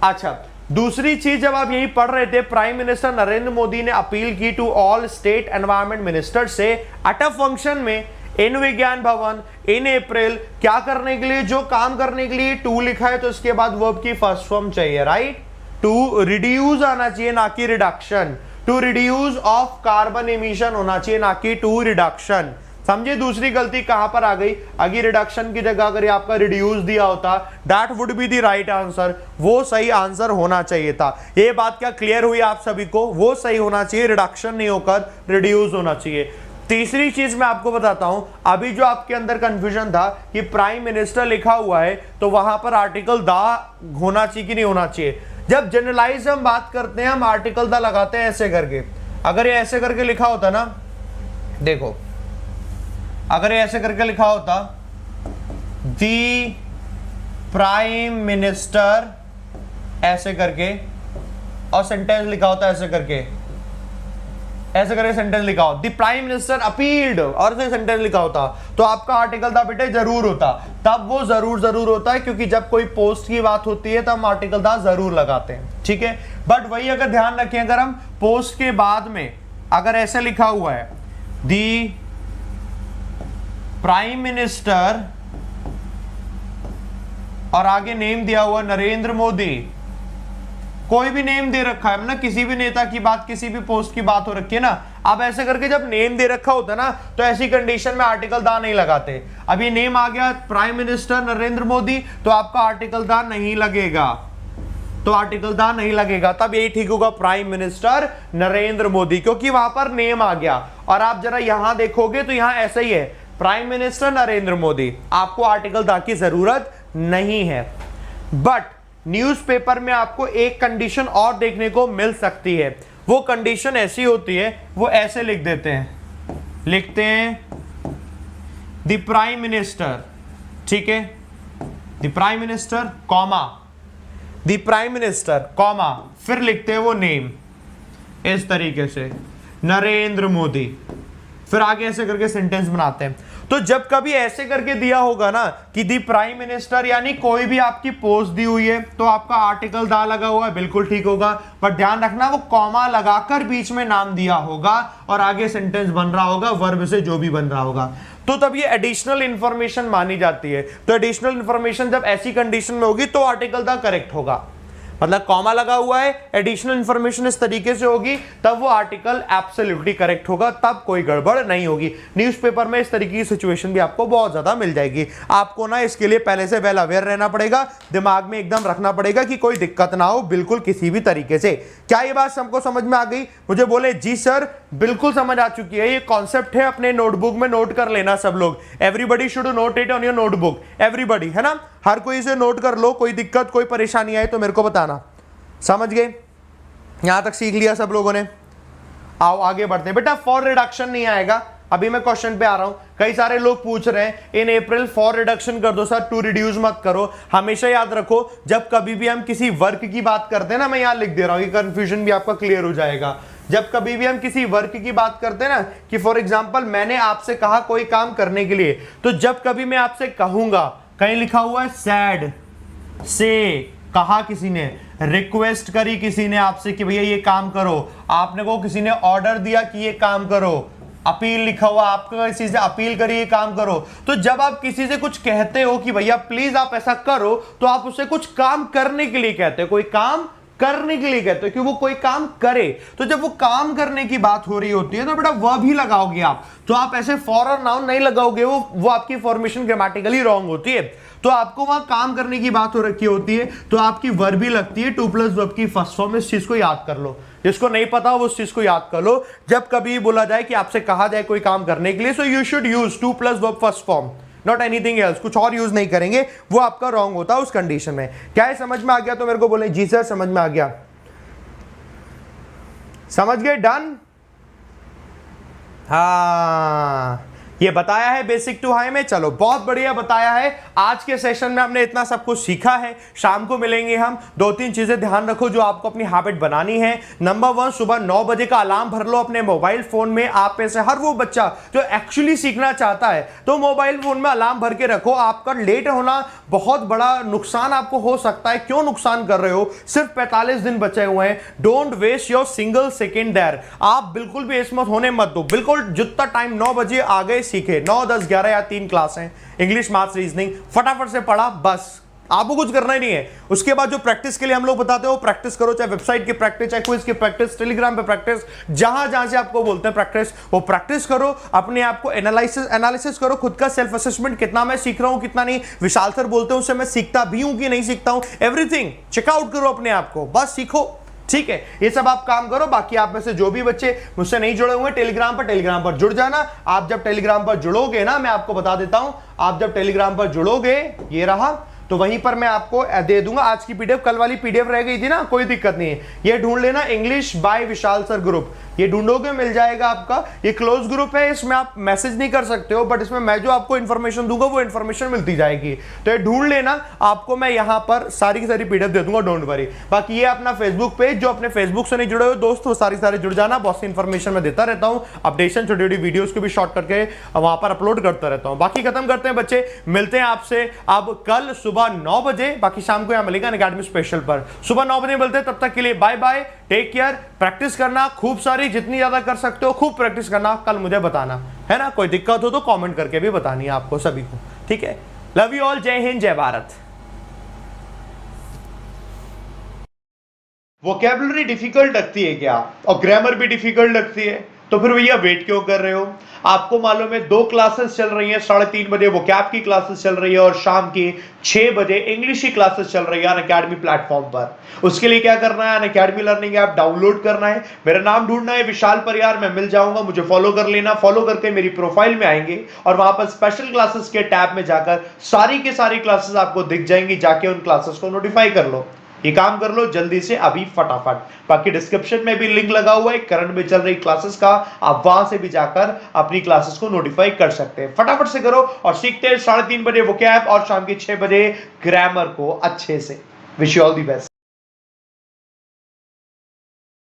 अच्छा, दूसरी चीज, जब आप यही पढ़ रहे थे, प्राइम मिनिस्टर नरेंद्र मोदी ने अपील की to all state environment minister से एट अ फंक्शन में, इन विज्ञान भवन, इन अप्रैल, क्या करने के लिए, जो काम करने के लिए टू लिखा है तो इसके बाद वर्ब की फर्स्ट फॉर्म चाहिए, राइट। टू रिड्यूस आना चाहिए, ना कि reduction. To reduce of carbon emission होना चाहिए, ना कि टू रिडक्शन। समझे दूसरी गलती कहां पर आ गई? अगर रिडक्शन की जगह अगर आपका रिड्यूस दिया होता, that would be the right answer, वो सही आंसर होना चाहिए था। ये बात क्या क्लियर हुई आप सभी को? वो सही होना चाहिए, रिडक्शन नहीं होकर रिड्यूस होना चाहिए। तीसरी चीज मैं आपको बताता हूं, अभी जो आपके अंदर कंफ्यूजन था कि प्राइम मिनिस्टर लिखा हुआ है तो वहां पर आर्टिकल दा होना चाहिए कि नहीं होना चाहिए। जब जनरलाइज हम बात करते हैं, हम आर्टिकल दा लगाते हैं ऐसे करके। अगर ये ऐसे करके लिखा होता ना, देखो, अगर ये ऐसे करके लिखा होता, दी प्राइम मिनिस्टर ऐसे करके, और सेंटेंस लिखा होता ऐसे करके, ऐसे करके सेंटेंस लिखा हो, द प्राइम मिनिस्टर अपील्ड, और ऐसे सेंटेंस लिखा होता, तो आपका आर्टिकल दा बेटे जरूर होता। तब वो जरूर होता है, क्योंकि जब कोई पोस्ट की बात होती है तब हम आर्टिकल दा जरूर लगाते हैं, ठीक है। बट वही अगर ध्यान रखें, अगर हम पोस्ट के बाद में अगर ऐसे लिखा हुआ है, दी प्राइम मिनिस्टर, और आगे नेम दिया हुआ नरेंद्र मोदी, कोई भी नेम दे रखा है ना, किसी भी नेता की बात, किसी भी पोस्ट की बात हो रखी है ना, अब ऐसे करके जब नेम दे रखा होता है ना, तो ऐसी कंडीशन में आर्टिकल दा नहीं लगाते। अब ये नेम आ गया प्राइम मिनिस्टर नरेंद्र मोदी, तो आपका आर्टिकल दा नहीं लगेगा, तो आर्टिकल दा नहीं लगेगा, तब यही ठीक होगा प्राइम मिनिस्टर नरेंद्र मोदी, क्योंकि वहां पर नेम आ गया। और आप जरा यहां देखोगे तो यहां ऐसा ही है, प्राइम मिनिस्टर नरेंद्र मोदी, आपको आर्टिकल दा की जरूरत नहीं है। बट न्यूज़पेपर में आपको एक कंडीशन और देखने को मिल सकती है। वो कंडीशन ऐसी होती है, वो ऐसे लिख देते हैं, लिखते हैं द प्राइम मिनिस्टर, ठीक है, the prime minister comma, the prime minister comma, फिर लिखते हैं वो नेम इस तरीके से, नरेंद्र मोदी, फिर आगे ऐसे करके सेंटेंस बनाते हैं। तो जब कभी ऐसे करके दिया होगा ना कि दी प्राइम मिनिस्टर, यानी कोई भी आपकी पोस्ट दी हुई है, तो आपका आर्टिकल दा लगा हुआ है, बिल्कुल ठीक होगा। पर ध्यान रखना वो कॉमा लगाकर बीच में नाम दिया होगा और आगे सेंटेंस बन रहा होगा वर्ब से, जो भी बन रहा होगा, तो तब ये एडिशनल इंफॉर्मेशन मानी जाती है। तो एडिशनल इंफॉर्मेशन जब ऐसी कंडीशन में होगी तो आर्टिकल दा करेक्ट होगा, मतलब कॉमा लगा हुआ है, एडिशनल इंफॉर्मेशन इस तरीके से होगी, तब वो आर्टिकल एब्सोल्युटली करेक्ट होगा, तब कोई गड़बड़ नहीं होगी। न्यूज़पेपर में इस तरीके की सिचुएशन भी आपको बहुत ज्यादा मिल जाएगी। आपको ना इसके लिए पहले से वेल अवेयर रहना पड़ेगा, दिमाग में एकदम रखना पड़ेगा कि कोई दिक्कत ना हो बिल्कुल किसी भी तरीके से। क्या ये बात सबको समझ में आ गई? मुझे बोले जी सर, बिल्कुल समझ आ चुकी है। ये कॉन्सेप्ट है, अपने नोटबुक में नोट कर लेना सब लोग। Everybody should note it on your notebook, everybody, है ना, हर कोई इसे नोट कर लो। कोई दिक्कत कोई परेशानी आए तो मेरे को बताना। समझ गए? यहां तक सीख लिया सब लोगों ने? आओ आगे बढ़ते हैं। बेटा फॉर रिडक्शन नहीं आएगा, अभी मैं क्वेश्चन पे आ रहा हूं। कई सारे लोग पूछ रहे हैं इन अप्रैल फॉर रिडक्शन कर दो सर, टू रिड्यूस मत करो। हमेशा याद रखो, जब कभी भी हम किसी वर्क की बात करते हैं ना, मैं यहां लिख दे रहा हूं, ये कंफ्यूजन भी आपका क्लियर हो जाएगा। जब कभी भी हम किसी वर्क की बात करते हैं ना, कि फॉर एग्जांपल मैंने आपसे कहा कोई काम करने के लिए, तो जब कभी मैं आपसे कहूंगा, कहीं लिखा हुआ है सैड से, कहा किसी ने, रिक्वेस्ट करी किसी ने आपसे कि भैया ये काम करो, आपने को किसी ने ऑर्डर दिया कि ये काम करो, अपील लिखा हुआ, आपका किसी से अपील करी ये काम करो। तो जब आप किसी से कुछ कहते हो कि भैया प्लीज आप ऐसा करो, तो आप उससे कुछ काम करने के लिए कहते हो, कोई काम करने के लिए कहते हो कि वो कोई काम करे। तो जब वो काम करने की बात हो रही होती है तो बेटा वर्ब ही लगाओगे आप, तो आप ऐसे फॉर और नाउन नहीं लगाओगे, वो आपकी फॉर्मेशन ग्रामेटिकली रॉन्ग होती है। तो आपको वहां काम करने की बात हो रखी होती है तो आपकी वर्ब ही लगती है, टू प्लस वर्ब की फर्स्ट फॉर्म। इस चीज को याद कर लो, जिसको नहीं पता हो वो उस चीज को याद कर लो। जब कभी बोला जाए कि आपसे कहा जाए कोई काम करने के लिए, so you should use two plus verb first form, not anything else. कुछ और यूज नहीं करेंगे, वो आपका रॉन्ग होता है उस कंडीशन में। क्या है, समझ में आ गया? तो मेरे को बोले जी सर समझ में आ गया। समझ गए? डन? हाँ, ये बताया है बेसिक टू हाई में। चलो बहुत बढ़िया बताया है। आज के सेशन में हमने इतना सब कुछ सीखा है। शाम को मिलेंगे हम। 2-3 चीजें ध्यान रखो जो आपको अपनी हैबिट बनानी है। नंबर 1, सुबह 9 बजे का अलार्म भर लो अपने मोबाइल फोन में। आप में से हर वो बच्चा जो एक्चुअली सीखना चाहता है तो मोबाइल फोन में अलार्म भर के रखो। आपका लेट होना बहुत बड़ा नुकसान आपको हो सकता है। क्यों नुकसान कर रहे हो? सिर्फ 45 दिन बचे हुए हैं। Don't waste your single second there. आप बिल्कुल भी इसमत होने मत दो। बिल्कुल जितना टाइम 9 बजे आ गए सीखे, 9, 10, 11 या 3 क्लास हैं, इंग्लिश, मैथ्स, रीजनिंग, फटाफट से पढ़ा, बस आपको कुछ करना ही नहीं है। उसके बाद जो प्रैक्टिस के लिए हम लोग बताते हैं वो प्रैक्टिस करो, चाहे वेबसाइट की प्रैक्टिस, चाहे क्विज की प्रैक्टिस, टेलीग्राम पे प्रैक्टिस, जहां जहां से आपको बोलते हैं प्रैक्टिस, वो प्रैक्टिस करो। अपने आप को एनालिसिस करो, खुद का सेल्फ असेसमेंट, कितना मैं सीख रहा हूं कितना नहीं। विशाल सर बोलते हैं उससे मैं सीखता भी हूं कि नहीं सीखता हूं। एवरीथिंग चेकआउट करो अपने आप को, बस सीखो, ठीक है? ये सब आप काम करो। बाकी आप में से जो भी बच्चे मुझसे नहीं जुड़े हुए टेलीग्राम पर जुड़ जाना। आप जब टेलीग्राम पर जुड़ोगे ना, मैं आपको बता देता हूं, आप जब टेलीग्राम पर जुड़ोगे, ये रहा, तो वहीं पर मैं आपको दे दूंगा आज की पीडीएफ। कल वाली पीडीएफ रह गई थी ना, कोई दिक्कत नहीं है। ये ढूंढ लेना, English by Vishal sir group, ये ढूंढोगे मिल जाएगा आपका। ये क्लोज ग्रुप है, इसमें आप मैसेज नहीं कर सकते हो, बट इसमें मैं जो आपको इन्फॉर्मेशन दूंगा वो इन्फॉर्मेशन मिलती जाएगी। तो ये ढूंढ लेना, आपको मैं यहां पर सारी की सारी पीडीएफ दे दूंगा, डोंट वरी। बाकी ये अपना फेसबुक पेज, जो अपने फेसबुक से नहीं जुड़े हो दोस्त, वो सारे जुड़ जाना। बहुत सी इन्फॉर्मेशन मैं देता रहता हूं, अपडेशन, छोटी छोटी वीडियोस को भी शॉर्ट करके वहां पर अपलोड करता रहता हूं। बाकी खत्म करते हैं बच्चे, मिलते हैं आपसे अब कल सुबह 9 बजे। बाकी शाम को यहां मिलेगा अनअकैडमी स्पेशल पर, सुबह 9 बजे मिलते हैं। तब तक के लिए bye bye, take care. Practice करना खूब सारी, जितनी ज्यादा कर सकते हो खूब प्रैक्टिस करना। कल मुझे बताना है ना, कोई दिक्कत हो तो कमेंट करके भी बतानी है आपको सभी को, ठीक है? लव यू ऑल, जय हिंद, जय भारत। वोकैबुलरी डिफिकल्ट लगती है क्या, और ग्रामर भी डिफिकल्ट लगती है, तो फिर भैया वेट क्यों कर रहे हो? आपको मालूम है 2 क्लासेस चल रही हैं, 3:30 बजे वोकैब की क्लासेस चल रही है और शाम की 6 बजे इंग्लिश की क्लासेस चल रही है अनअकैडमी प्लेटफॉर्म पर। उसके लिए क्या करना है, अनअकैडमी लर्निंग ऐप डाउनलोड करना है, मेरा नाम ढूंढना है विशाल परिहार, मैं मिल जाऊंगा, मुझे फॉलो कर लेना। फॉलो करके मेरी प्रोफाइल में आएंगे और वहां पर स्पेशल क्लासेस के टैब में जाकर सारी की सारी क्लासेस आपको दिख जाएंगी, जाके उन क्लासेस को नोटिफाई कर लो। ये काम कर लो जल्दी से अभी फटाफट। बाकी डिस्क्रिप्शन में भी लिंक लगा हुआ है करंट में चल रही क्लासेस का, आप वहां से भी जाकर अपनी क्लासेस को नोटिफाई कर सकते हैं। फटाफट से करो और सीखते हैं 3:30 बजे वोकैब और शाम के 6 बजे ग्रामर को अच्छे से। Wish you all the best.